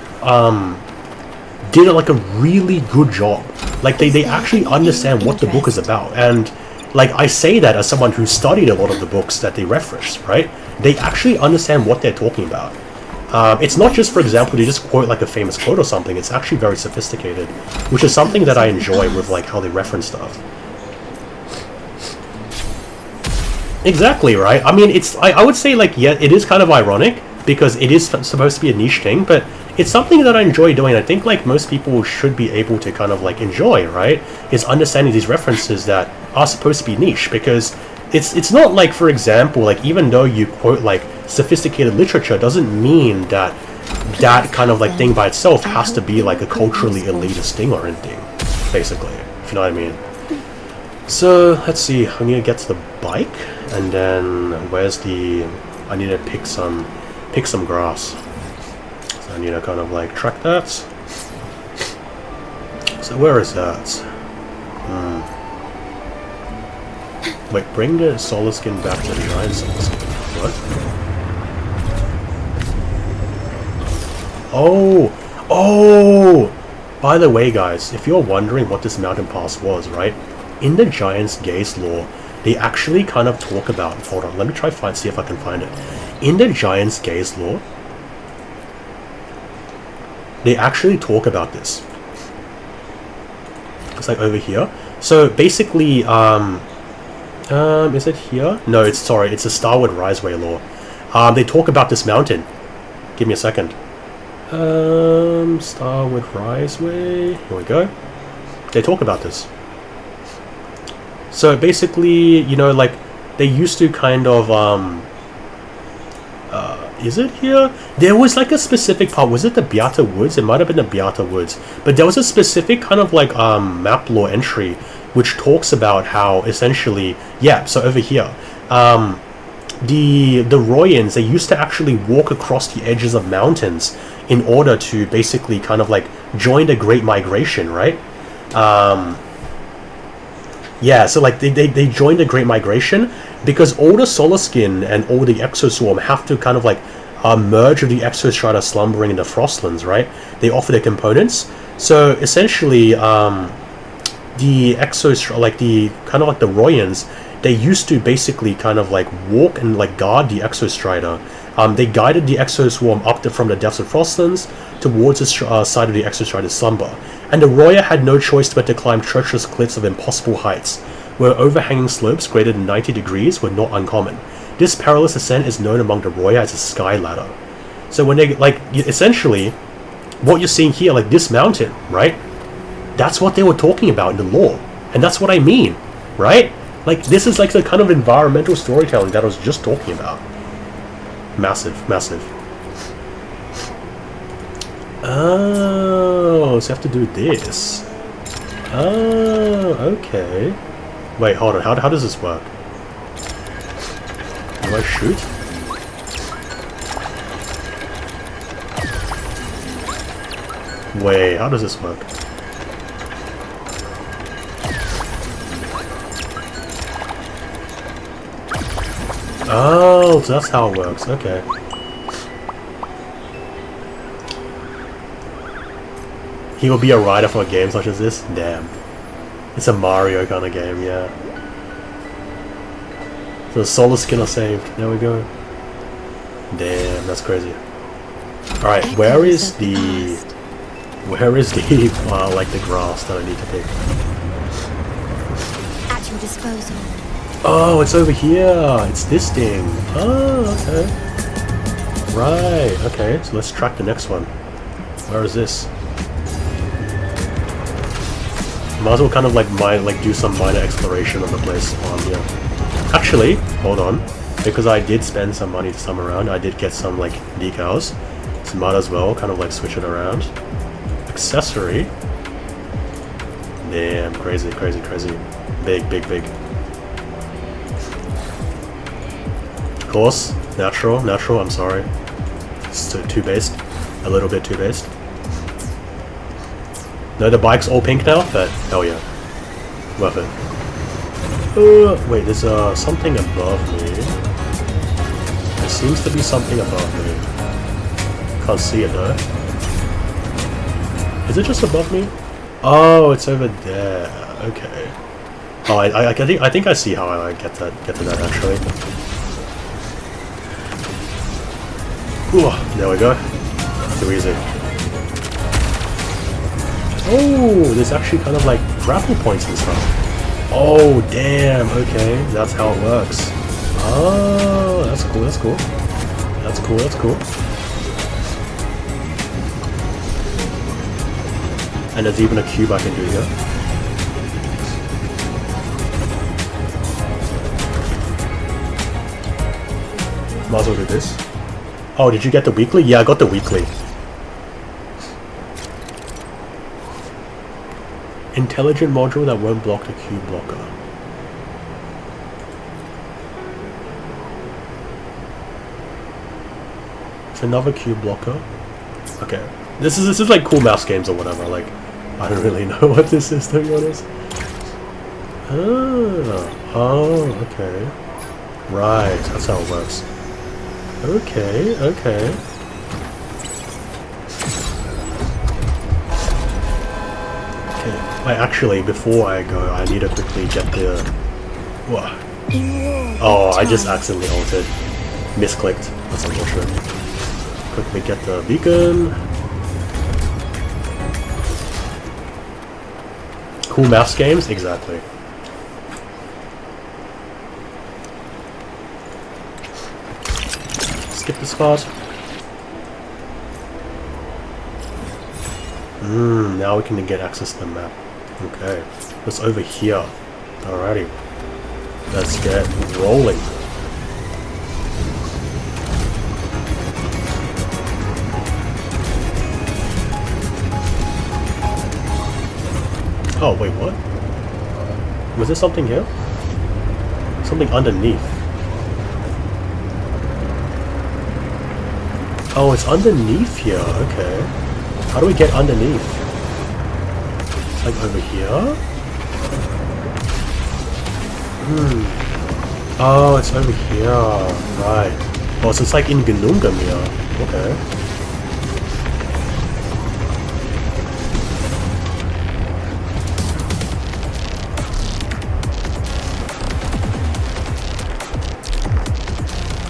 did like a really good job. Like, they actually understand what the book is about. And, like, I say that as someone who studied a lot of the books that they reference, right? They actually understand what they're talking about. It's not just, for example, to just quote like a famous quote or something. It's actually very sophisticated, which is something that I enjoy with like how they reference stuff. Exactly, right? I mean, I would say, like, yeah, it is kind of ironic, because it is supposed to be a niche thing, but it's something that I enjoy doing. I think, like, most people should be able to kind of, like, enjoy, right? Is understanding these references that are supposed to be niche, because it's not like, for example, like, even though you quote, like, sophisticated literature, doesn't mean that that kind of, like, thing by itself has to be, like, a culturally elitist thing or anything, basically, if you know what I mean. So, let's see, I need to get to the bike, and then, where's the... I need to pick some grass. So I need to kind of, like, track that. So where is that? Wait, bring the solar skin back to the giant solar skin. What? Oh! By the way, guys, if you're wondering what this mountain pass was, right? In the Giant's Gaze lore, they actually kind of talk about... Hold on, let me try see if I can find it. In the Giant's Gaze lore, they actually talk about this. It's like over here. So basically, is it here? No, it's a Starwood Riseway lore. They talk about this mountain. Give me a second. Starwood Riseway. Here we go. They talk about this. So basically, you know, like, they used to kind of, is it here? There was, like, a specific part. Was it the Beata Woods? It might have been the Beata Woods. But there was a specific kind of, like, map lore entry which talks about how, essentially, yeah, so over here, the Royans, they used to actually walk across the edges of mountains in order to basically kind of, like, join the Great Migration, right? Yeah, so, like, they joined the Great Migration because all the Solar Skin and all the Exoswarm have to kind of, like, merge with the Exostrata slumbering in the Frostlands, right? They offer their components. So, essentially, the Exostrata, like, the kind of like the Royans, they used to basically kind of, like, walk and, like, guard the Exostrata. They guided the Exoswarm up from the depths of Frostlands towards the side of the Exostrata's slumber. And the Roya had no choice but to climb treacherous cliffs of impossible heights, where overhanging slopes greater than 90 degrees were not uncommon. This perilous ascent is known among the Roya as a sky ladder. So when they, like, essentially, what you're seeing here, like, this mountain, right? That's what they were talking about in the lore. And that's what I mean, right? Like, this is, like, the kind of environmental storytelling that I was just talking about. Massive, massive. Oh, so you have to do this. Oh, okay. Wait, hold on. How does this work? Do I shoot? Wait, how does this work? Oh, so that's how it works. Okay. He will be a writer for a game such as this? Damn. It's a Mario kind of game, yeah. So the Solar Skin are saved. There we go. Damn, that's crazy. Alright, where is the... like, the grass that I need to pick? At your disposal. Oh, it's over here! It's this thing! Oh, okay. Right, okay, so let's track the next one. Where is this? Might as well kind of like do some minor exploration of the place on here. Actually, hold on, because I did spend some money this time around. I did get some like decals, so might as well kind of like switch it around. Accessory. Damn, crazy, crazy, crazy. Big, big, big. Of course, natural. I'm sorry. It's too based, a little bit too based. No, the bike's all pink now, but hell yeah. Worth it. Wait, there's something above me. There seems to be something above me. Can't see it though. Is it just above me? Oh, it's over there. Okay. Oh, I think I see how I get to that actually. Ooh, there we go. Too easy. Oh, there's actually kind of like grapple points and stuff. Oh, damn. Okay, that's how it works. Oh, that's cool. That's cool. That's cool. That's cool. And there's even a cube I can do here. Might as well do this. Oh, did you get the weekly? Yeah, I got the weekly. Intelligent module that won't block the cube blocker. It's another cube blocker. Okay. This is like cool mouse games or whatever, like I don't really know what this is, to be honest. Oh, okay. Right, that's how it works. Okay, okay. Okay, actually, before I go, I need to quickly get the... What? Oh, I just accidentally altered. Misclicked. That's unfortunate. Quickly get the beacon. Cool mouse games? Exactly. Skip the spot. Now we can get access to the map. Okay. It's over here. Alrighty. Let's get rolling. Oh, wait, what? Was there something here? Something underneath. Oh, it's underneath here. Okay. How do we get underneath? It's like over here? Oh, it's over here. Right. Oh, so it's like in Gnungamir. Okay.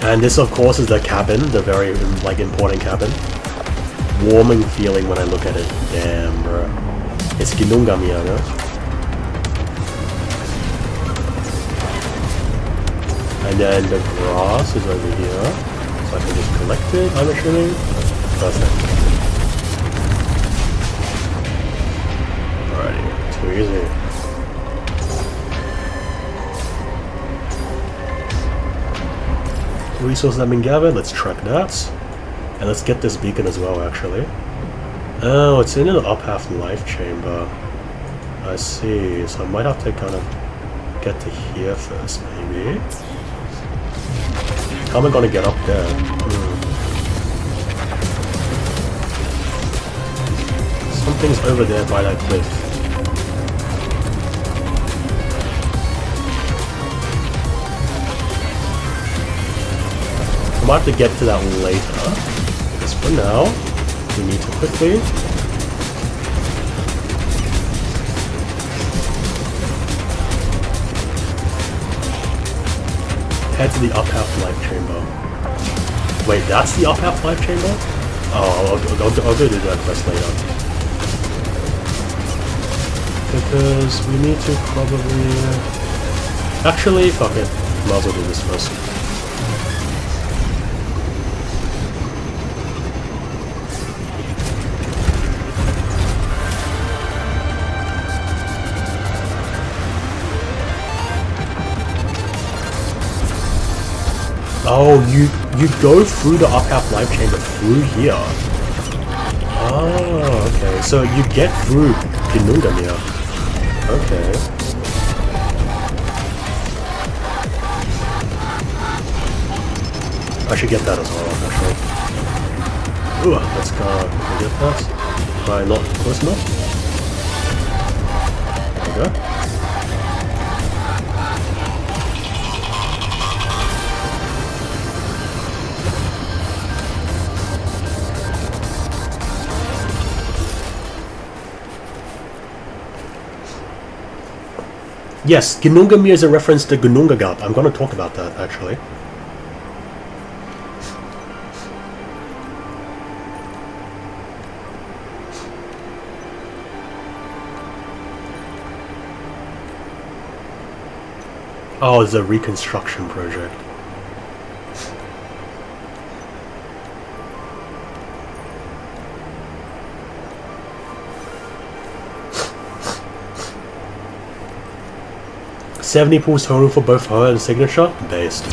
And this, of course, is the cabin, the very, like, important cabin. Warming feeling when I look at it. Damn, bro. It's Gnungamir, no? And then the grass is over here. So I can just collect it, I'm assuming. Perfect. Alrighty, too easy. Resources have been gathered, let's track that. And let's get this beacon as well, actually. Oh, it's in an up half life chamber. I see, so I might have to kind of get to here first, maybe. How am I gonna get up there? Something's over there by that cliff. I might have to get to that later, because for now, we need to quickly head to the up half life chamber. Wait, that's the up half life chamber? Oh, I'll go do that quest later. Because we need to probably... Actually, fuck it. Might as well do this first. Oh, you go through the up half life chamber through here. Oh, okay. So you get through Gnungamir. Okay. I should get that as well, actually. Ooh, let's go. Can we get that? Am I not close enough? There we go. Yes, Gnungamir is a reference to Gnungagap. I'm going to talk about that, actually. Oh, it's a reconstruction project. $70 pools total for both her and signature? Based.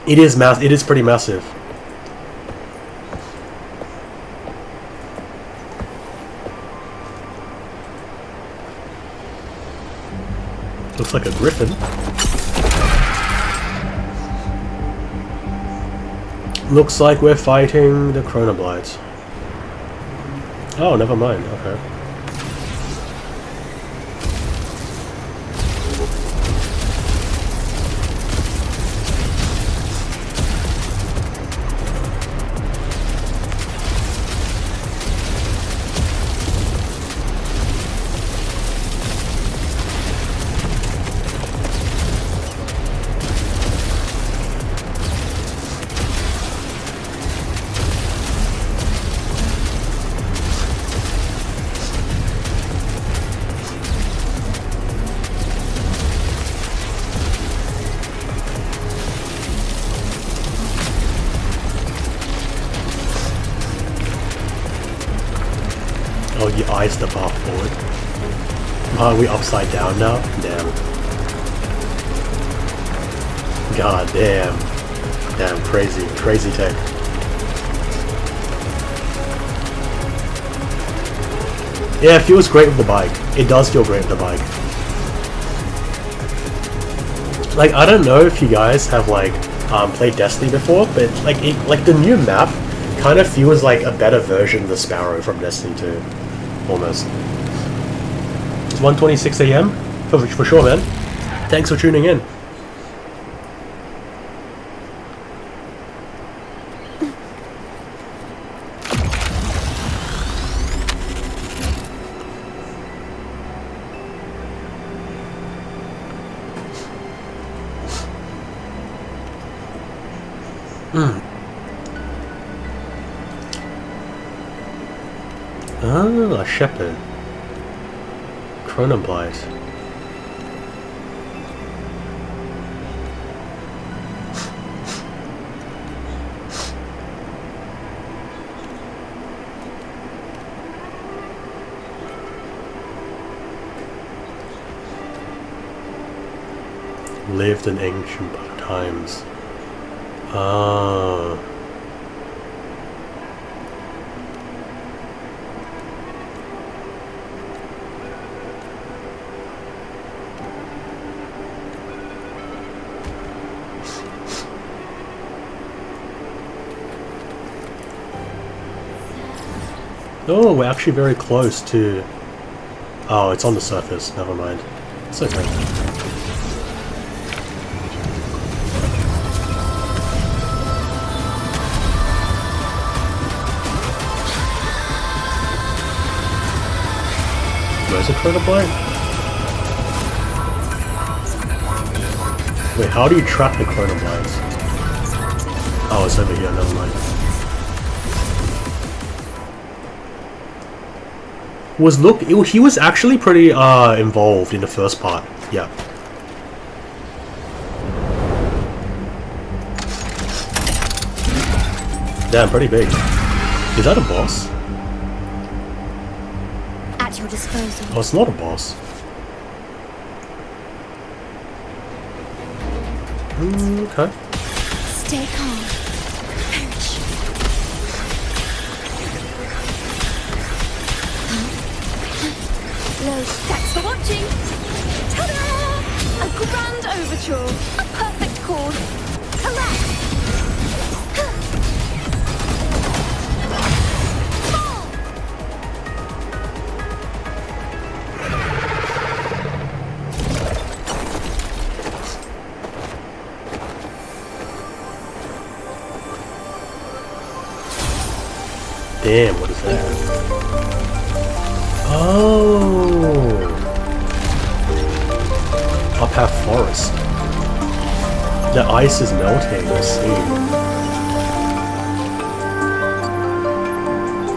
It is pretty massive. Looks like a griffin. Looks like we're fighting the Chronoblights. Oh, never mind. Okay. Oh, you eyes the path forward. Are we upside down now? Damn. God damn. Damn, crazy. Crazy tech. Yeah, it feels great with the bike. It does feel great with the bike. Like, I don't know if you guys have, like, played Destiny before, but, like, the new map kind of feels like a better version of the Sparrow from Destiny 2. Almost. It's 1:26 AM? For sure, man. Thanks for tuning in. Ah, a shepherd. Chronoblight. Lived in ancient times. Ah. Oh, we're actually very close to... Oh, it's on the surface. Never mind. It's okay. Where's the Chronoblight? Wait, how do you trap the Chronoblights? Oh, it's over here. Never mind. He was actually pretty involved in the first part. Yeah. Damn, pretty big. Is that a boss? At your disposal. Oh, it's not a boss. Okay. Stay calm. Perish. Low, thanks for watching. Ta-da! A grand overture. A perfect chord. Hurrah! Damn, what is that? Oh! Uppath Forest. The ice is melting, I see.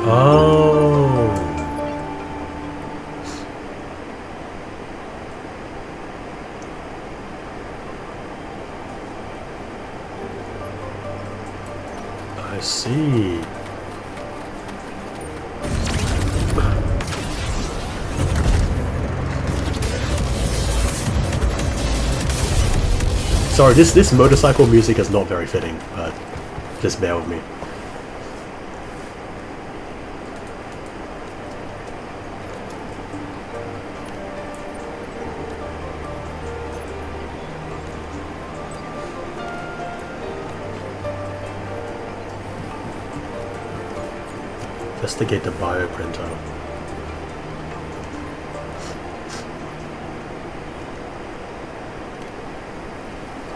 Oh! see. Sorry, this motorcycle music is not very fitting, but just bear with me. Investigate the bioprinter.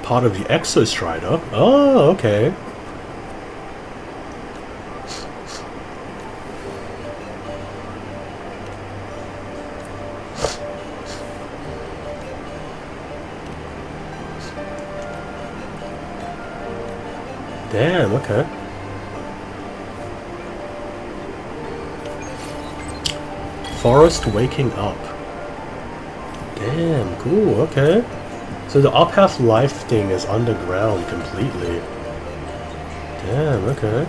Part of the Exostrider? Oh, okay. Damn, okay. Forest waking up. Damn, cool, okay. So the up half life thing is underground completely. Damn, okay.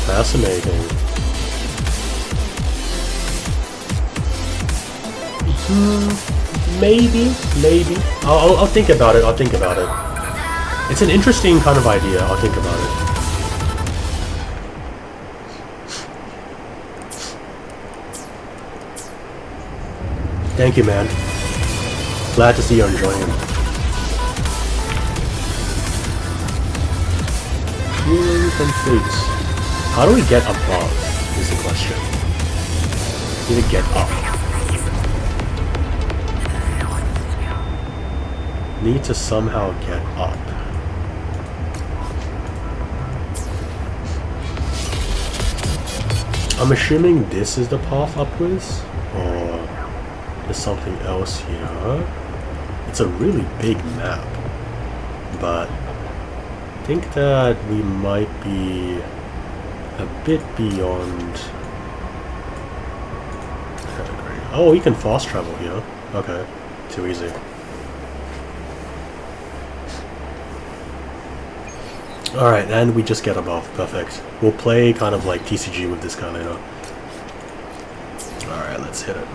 Fascinating. Maybe. I'll think about it. It's an interesting kind of idea. I'll think about it. Thank you, man. Glad to see you're enjoying it. Healing complete. How do we get above is the question. Need to get up. Need to somehow get up. I'm assuming this is the path upwards, or there's something else here. It's a really big map, but I think that we might be a bit beyond category. Oh, we can fast travel here. Okay, too easy. Alright, and we just get above. Perfect. We'll play kind of like TCG with this guy later. Alright, let's hit it.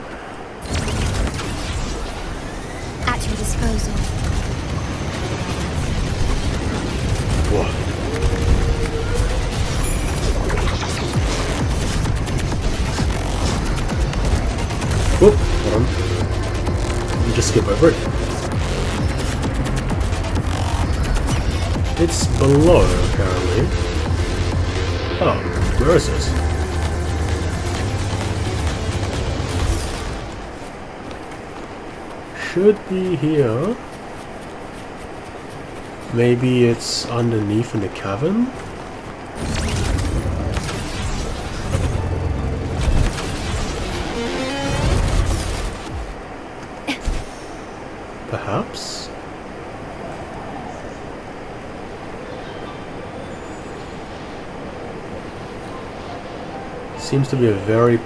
At your disposal. Whoa. Whoop, hold on. You just skip over it. It's below, apparently. Oh, where is this? Should be here. Maybe it's underneath in the cavern? Perhaps? Seems to be a very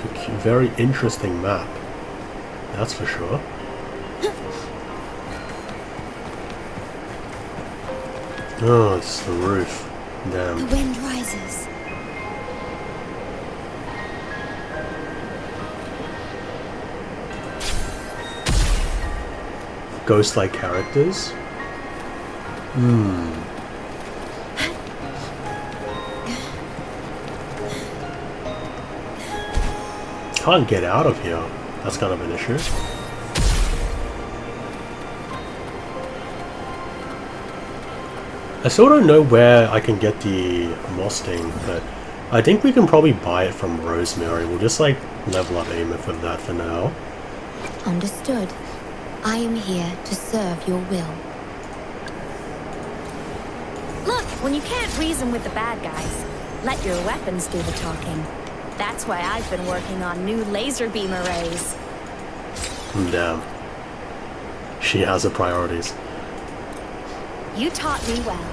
interesting map. That's for sure. Oh, it's the roof. Damn. The wind rises. Ghost-like characters? Can't get out of here. That's kind of an issue. I still don't know where I can get the moss thing, but I think we can probably buy it from Rosemary. We'll just like level up Ameth with that for now. Understood. I am here to serve your will. Look, when you can't reason with the bad guys, let your weapons do the talking. That's why I've been working on new laser beam arrays. Damn. She has her priorities. You taught me well,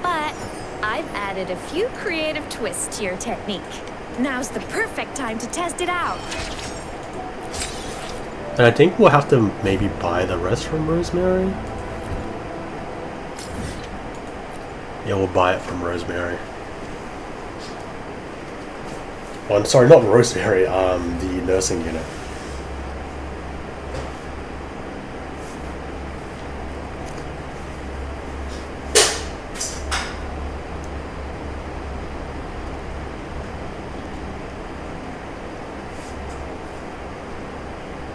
but I've added a few creative twists to your technique. Now's the perfect time to test it out. And I think we'll have to maybe buy the rest from Rosemary. Yeah, we'll buy it from Rosemary. Oh, I'm sorry, not Rosemary, the nursing unit.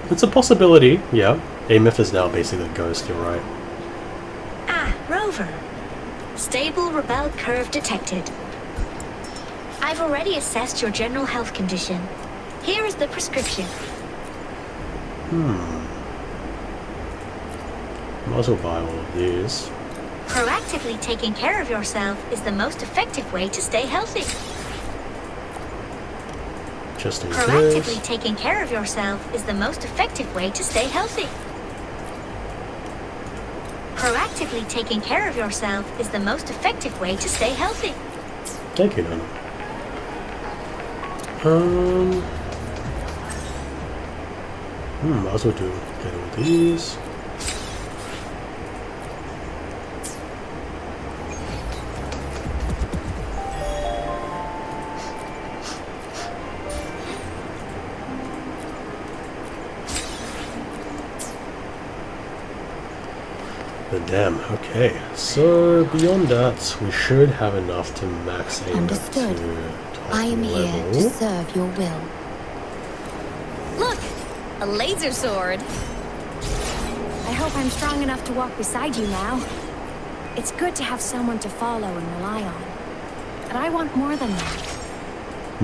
It's a possibility, yeah. Amith is now basically a ghost, you're right. Ah, Rover. Stable rebel curve detected. I've already assessed your general health condition. Here is the prescription. Might as well buy all of these. Proactively taking care of yourself is the most effective way to stay healthy. Just in Proactively case. taking care of yourself is the most effective way to stay healthy. Proactively taking care of yourself is the most effective way to stay healthy. Thank you, Nana. Might as well get all these. But damn, okay. So beyond that, we should have enough to max aim up to Understood. top I am here level. to serve your will. Look! A laser sword! I hope I'm strong enough to walk beside you now. It's good to have someone to follow and rely on. But I want more than that.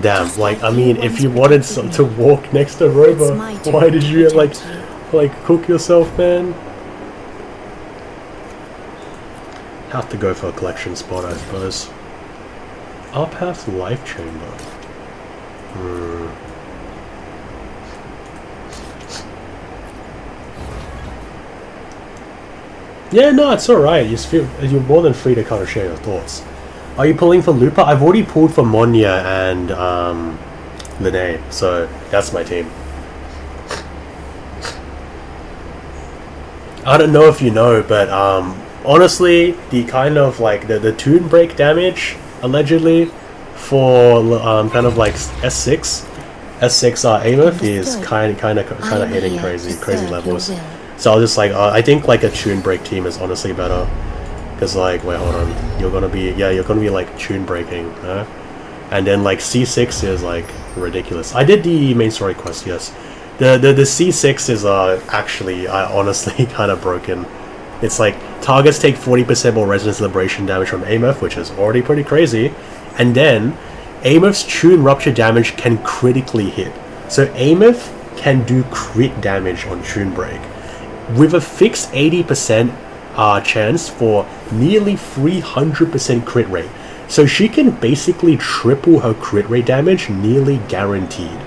Damn, Just like, like I you mean, if once you wanted protected to me. walk next to Rover, It's my turn why did to you, protect you. like, cook yourself, man? Have to go for a collection spot, I suppose. Uppath Life Chamber. Yeah, no, it's alright. You're more than free to kind of share your thoughts. Are you pulling for Lupa? I've already pulled for Monya and Lene, so that's my team. I don't know if you know, but honestly, the kind of like the tune break damage allegedly for kind of like S6 Amith is kind of hitting crazy levels. So I was just like, I think like a tune break team is honestly better. Because like, wait, hold on, you're gonna be like tune breaking, and then like C6 is like ridiculous. I did the main story quest, yes. The C6 is actually honestly kind of broken. It's like targets take 40% more resonance liberation damage from Amith, which is already pretty crazy, and then Amith's tune rupture damage can critically hit. So Amith can do crit damage on tune break with a fixed 80% chance for nearly 300% crit rate. So she can basically triple her crit rate damage, nearly guaranteed.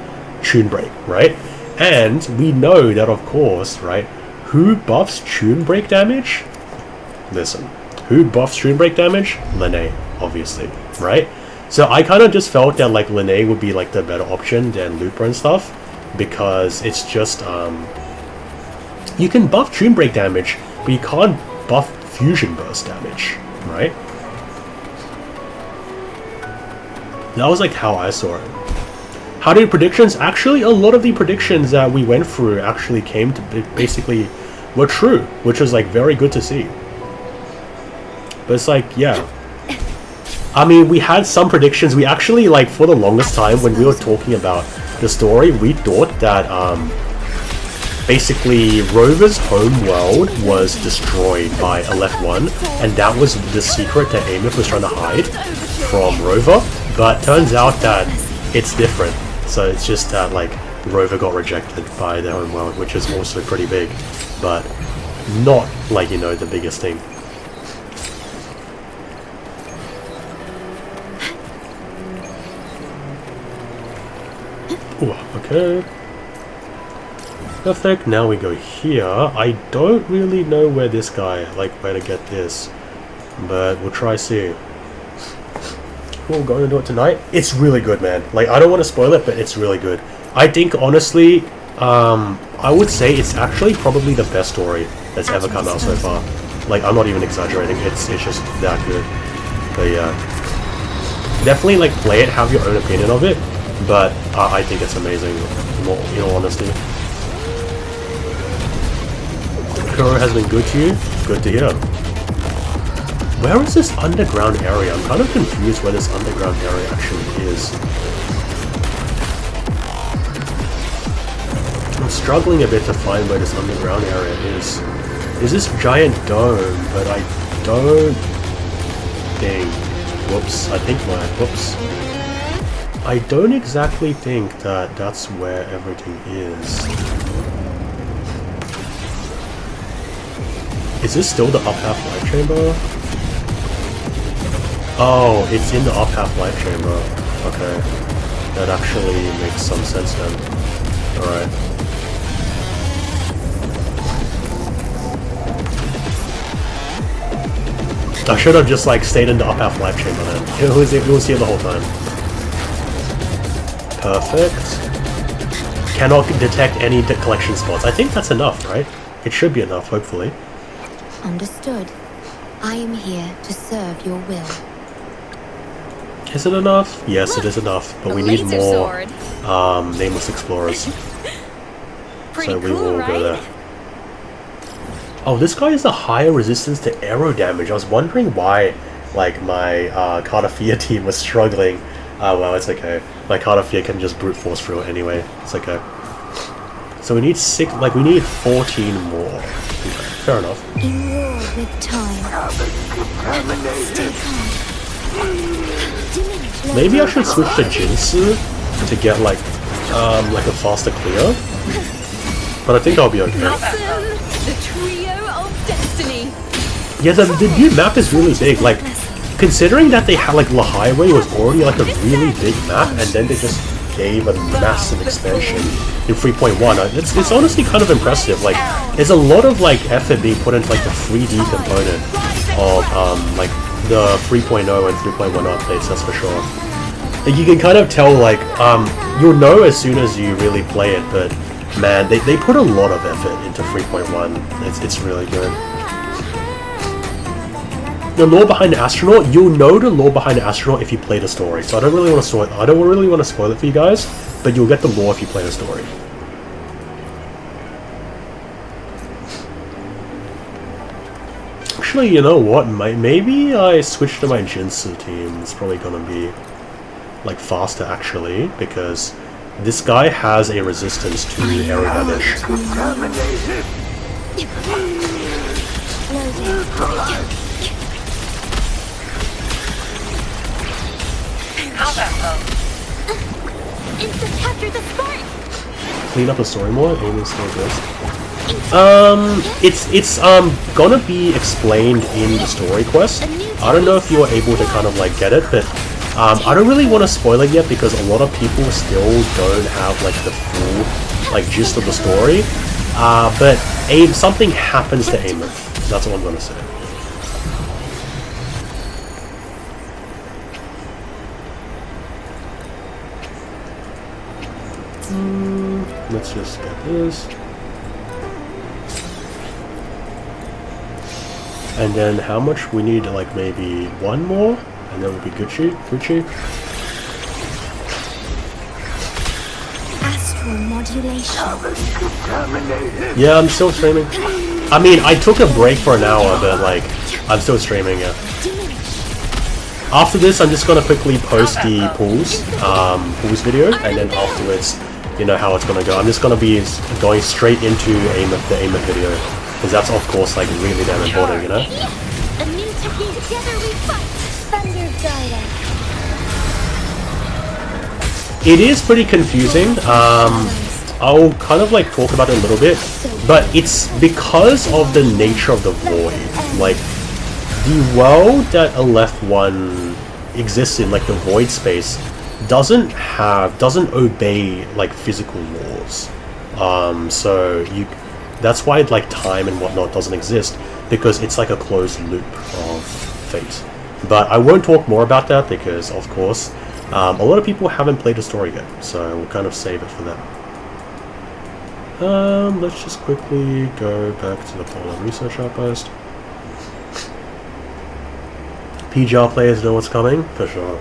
Tune break, right? And we know that, of course, right? Who buffs tune break damage? Listen, who buffs tune break damage? Lene, obviously, right? So I kind of just felt that like Lene would be like the better option than Looper and stuff, because it's just you can buff tune break damage, but you can't buff fusion burst damage, right? That was like how I saw it. How did predictions? Actually, a lot of the predictions that we went through actually came to basically were true, which was like very good to see. But it's like, yeah. I mean, we had some predictions. We actually, like, for the longest time when we were talking about the story, we thought that basically Rover's home world was destroyed by Aleph-1, and that was the secret that Amith was trying to hide from Rover. But turns out that it's different. So it's just that like Rover got rejected by their home world, which is also pretty big, but not like, you know, the biggest thing. Ooh, okay. Perfect, now we go here. I don't really know where this guy, like where to get this, but we'll try see. we're going to do it tonight. It's really good, man. Like, I don't want to spoil it, but it's really good. I think, honestly, I would say it's actually probably the best story that's ever come out so far. Like, I'm not even exaggerating. It's just that good. But yeah, definitely like play it, have your own opinion of it. But I think it's amazing. In all honesty, Kuro has been good to you. Good to hear. Where is this underground area? I'm kind of confused where this underground area actually is. I'm struggling a bit to find where this underground area is. There's this giant dome, but I don't think... Whoops, I think my... Whoops. I don't exactly think that that's where everything is. Is this still the up half life chamber? Oh, it's in the up half life chamber. Okay. That actually makes some sense then. Alright. I should have just like stayed in the up half life chamber then. It was here the whole time. Perfect. Cannot detect any collection spots. I think that's enough, right? It should be enough, hopefully. Understood. I am here to serve your will. Is it enough? Yes, it is enough, but we need more nameless explorers. So we will go there. Oh, this guy has a higher resistance to arrow damage. I was wondering why, like, my Cartafia team was struggling. Oh, well, it's okay. My Cartafia can just brute force through it anyway. It's okay. So we need 14 more. Okay, fair enough. In war with time. Stay calm. Maybe I should switch to Jinsu to get like a faster clear. But I think I'll be okay. The trio of destiny. Yeah, the new map is really big. Like, considering that they had like the highway was already like a really big map, and then they just gave a massive expansion in 3.1. It's honestly kind of impressive. Like, there's a lot of like effort being put into like the 3D component of like the 3.0 and 3.1 updates. That's for sure. Like, you can kind of tell, like, you'll know as soon as you really play it, but man, they put a lot of effort into 3.1. It's really good. The lore behind the astronaut, you'll know the lore behind the astronaut if you play the story. So I don't really want to spoil it for you guys, but you'll get the lore if you play the story. Actually, you know what? Maybe I switch to my Jinsu team. It's probably gonna be like faster actually, because this guy has a resistance to arrow damage. Clean up the story more. Aim is still good. It's gonna be explained in the story quest. I don't know if you are able to kind of like get it, but I don't really want to spoil it yet because a lot of people still don't have like the full like gist of the story. But something happens to Amon. That's what I'm gonna say. Let's just get this. And then how much we need? Like maybe one more, and then we'll be Gucci. Astral modulation. Yeah, I'm still streaming. I mean, I took a break for an hour, but like, I'm still streaming. Yeah. After this, I'm just gonna quickly post the pools video, and then afterwards, you know how it's gonna go. I'm just gonna be going straight into the Amon video, because that's of course like really damn important, you know. A new technique. Together we fight. Thunder guide us. It is pretty confusing. I'll kind of like talk about it a little bit, but it's because of the nature of the void. Like, the world that Aleph-1 exists in, like the void space, doesn't obey like physical laws. So that's why like time and whatnot doesn't exist, because it's like a closed loop of fate. But I won't talk more about that because, of course, a lot of people haven't played the story yet, so we'll kind of save it for them. Let's just quickly go back to the Polar Research Outpost. PGR players know what's coming, for sure.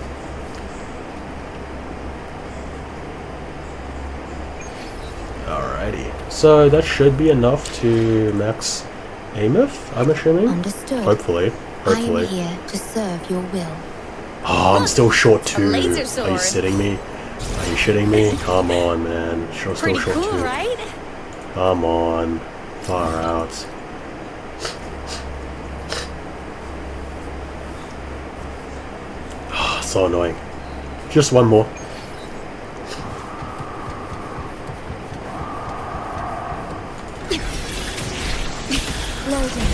Alrighty, so that should be enough to max Ameth, I'm assuming? Understood. Hopefully. I am here to serve your will. Oh, I'm still short A 2. laser Are you sword. sitting me? Are you shitting me? Come on, man. Still Pretty short cool, 2. right? Come on. Far out. So annoying. Just one more. Loading.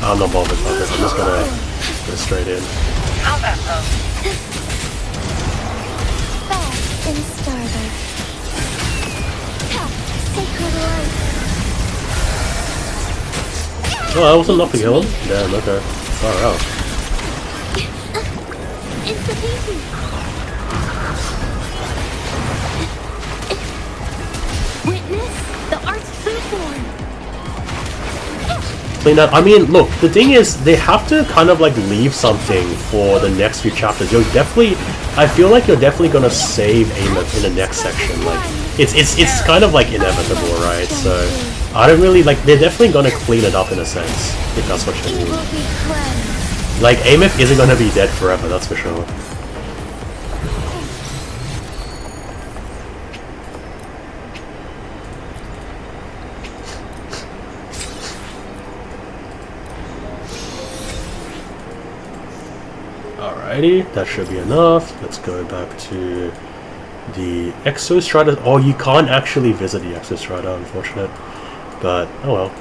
I'm not bothered about this. I'm just gonna go straight in. Fast in starboard. Ha! Sacred light. Oh, that wasn't enough to kill him? Damn, okay. Far out. It's the baby. Witness the art's food form. Clean that. I mean, look, the thing is, they have to kind of like leave something for the next few chapters. You're definitely, I feel like you're definitely gonna save Ameth in the next section. Like, it's kind of like inevitable, right? So, I don't really like. They're definitely gonna clean it up in a sense, if that's what you Evil mean. be cleansed. Like, Ameth isn't gonna be dead forever, that's for sure. Alrighty, that should be enough. Let's go back to the Exostrider. Oh, you can't actually visit the Exostrider, unfortunate. But, oh well.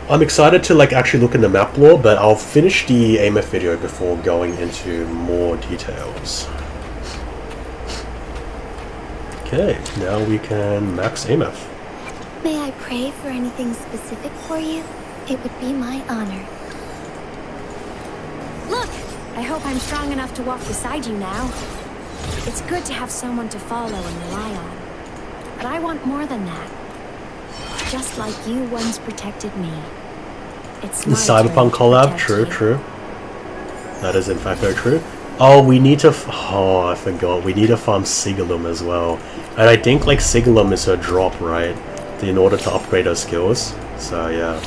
I'm excited to like actually look in the map lore, but I'll finish the Ameth video before going into more details. Okay, now we can max Ameth. May I pray for anything specific for you? It would be my honor. Look! I hope I'm strong enough to walk beside you now. It's good to have someone to follow and rely on. But I want more than that. Just like you once protected me. It's The my Cyberpunk turn to collab, protect true, you. true. That is in fact very true. Oh, we need to. Oh, I forgot. We need to farm Sigalum as well. And I think like Sigalum is her drop, right? In order to upgrade her skills. So yeah.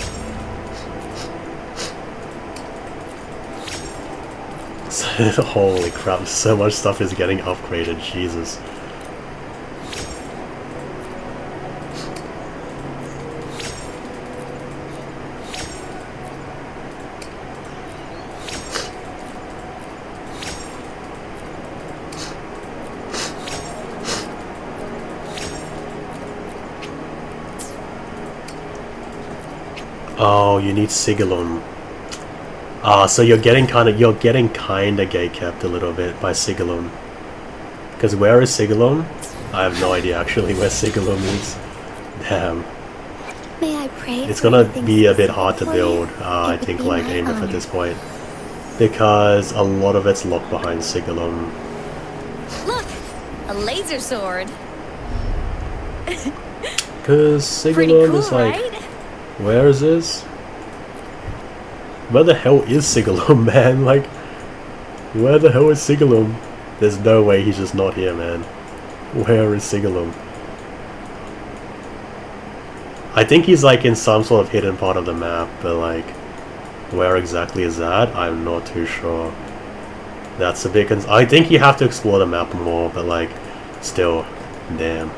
Holy crap! So much stuff is getting upgraded. Jesus. Oh, you need Sigalum. So you're getting kinda gay-kept a little bit by Sigalum. Because where is Sigalum? I have no idea actually where Sigalum is. Damn. May I pray It's for gonna anything be a bit specific hard to for build, you? I It would think, be like my Ameth at honor. this point. Because a lot of it's locked behind Sigalum. Look! A laser sword! Because Pretty Sigalum cool, is like... right? Where is this? Where the hell is Sigalum, man? Like, where the hell is Sigalum? There's no way he's just not here, man. Where is Sigalum? I think he's like in some sort of hidden part of the map, but like, where exactly is that? I'm not too sure. That's a bit I think you have to explore the map more, but like, still, damn.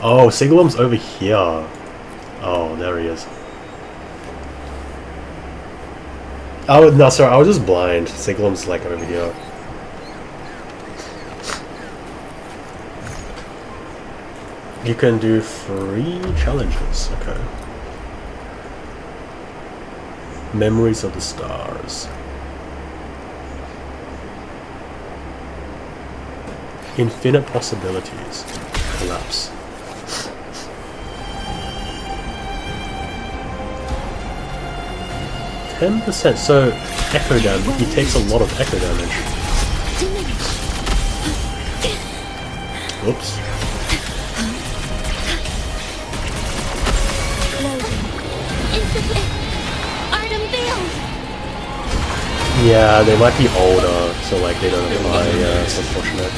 Oh, Sigalum's over here. Oh, there he is. Oh, no, sorry, I was just blind. Sigalum's like over here. You can do 3 challenges, okay. Memories of the Stars. Infinite Possibilities. Collapse. 10%, so echo damage. He takes a lot of echo damage. Oops. Yeah, they might be older, so like they don't apply, yeah, it's unfortunate.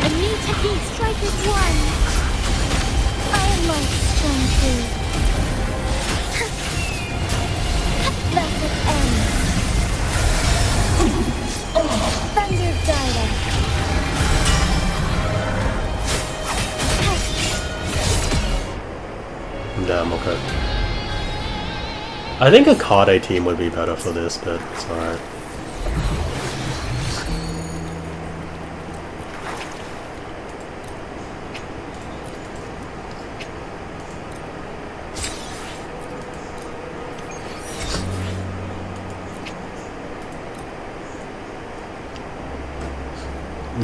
A new technique, strike is one. I like strong too. That's it ends. Thunder Gyra. Damn, okay. I think a Kade team would be better for this, but it's alright.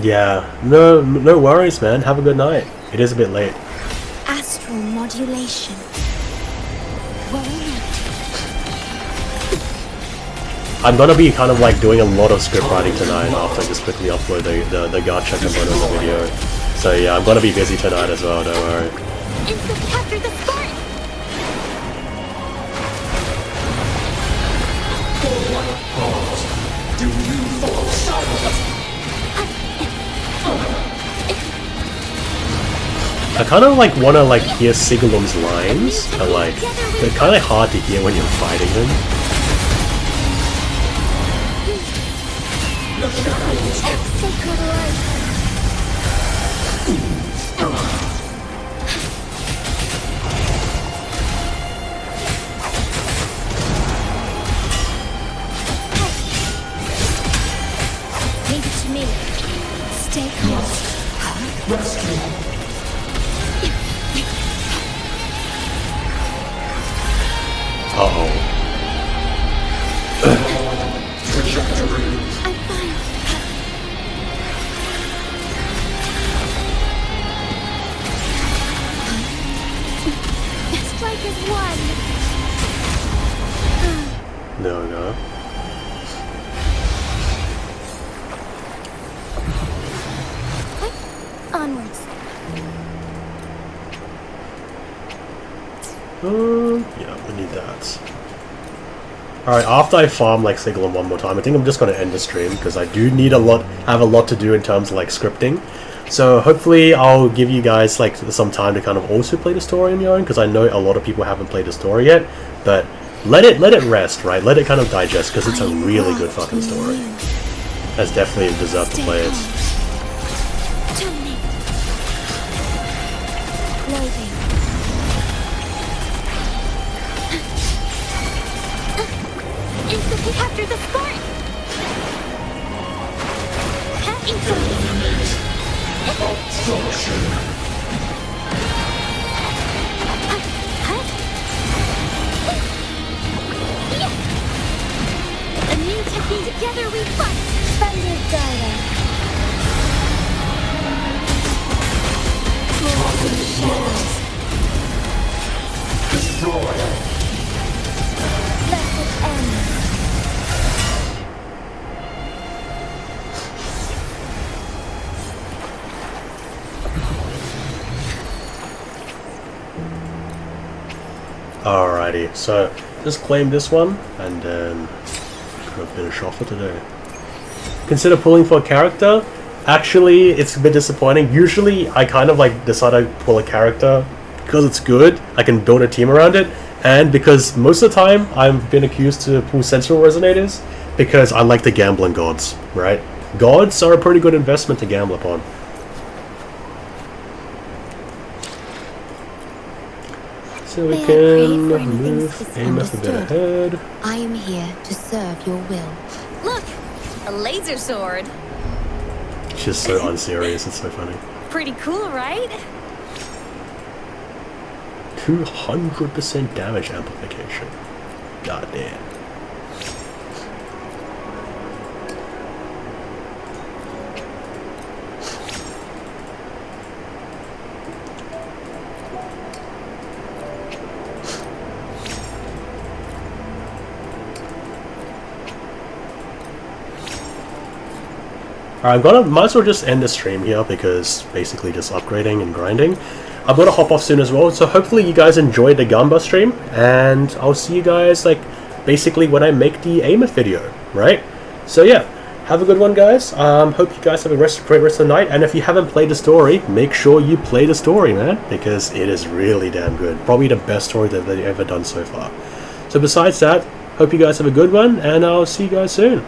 Yeah, no worries, man. Have a good night. It is a bit late. Astral modulation. I'm gonna be kind of like doing a lot of script writing tonight after I just quickly upload the gacha component of the video. So yeah, I'm gonna be busy tonight as well, don't worry. Instant capture the spark! I kind of like want to like hear Sigalum's lines, but like they're kind of hard to hear when you're fighting him. Sacred light. Leave it to me. Stay close. Rescue. Uh-oh. Trajectory. I'm fine. Strike is one. There we go. Onwards. Yeah, we need that. Alright, after I farm like Sigalum one more time, I think I'm just gonna end the stream because I do need have a lot to do in terms of like scripting. So hopefully I'll give you guys like some time to kind of also play the story on your own, because I know a lot of people haven't played the story yet, but let it rest, right? Let it kind of digest, because it's a really good fucking story. That's definitely deserved to play it. Terminate. Loading. Instantly capture the spark! Eliminate. Obstruction. A new technique. Together we fight! Thunder Gyra. Tossing shadows. Destroy. Let it end. Alrighty, so just claim this one, and then kind of finish off for today. Consider pulling for a character. Actually, it's a bit disappointing. Usually, I kind of like decide to pull a character because it's good. I can build a team around it, and because most of the time I've been accused to pull sensual resonators because I like the gambling gods, right? Gods are a pretty good investment to gamble upon. So we May I pray can for anything move AMF a bit misunderstood? ahead. I am here to serve your will. Look! A laser sword! She's so unserious, it's so funny. Pretty cool, right? 200% damage amplification. God damn. I'm gonna might as well just end the stream here because basically just upgrading and grinding. I'm gonna hop off soon as well, so hopefully you guys enjoyed the Gamba stream, and I'll see you guys like basically when I make the Ameth video, right? So yeah, have a good one, guys. Hope you guys have a great rest of the night, and if you haven't played the story, make sure you play the story, man, because it is really damn good. Probably the best story that they've ever done so far. So besides that, hope you guys have a good one, and I'll see you guys soon.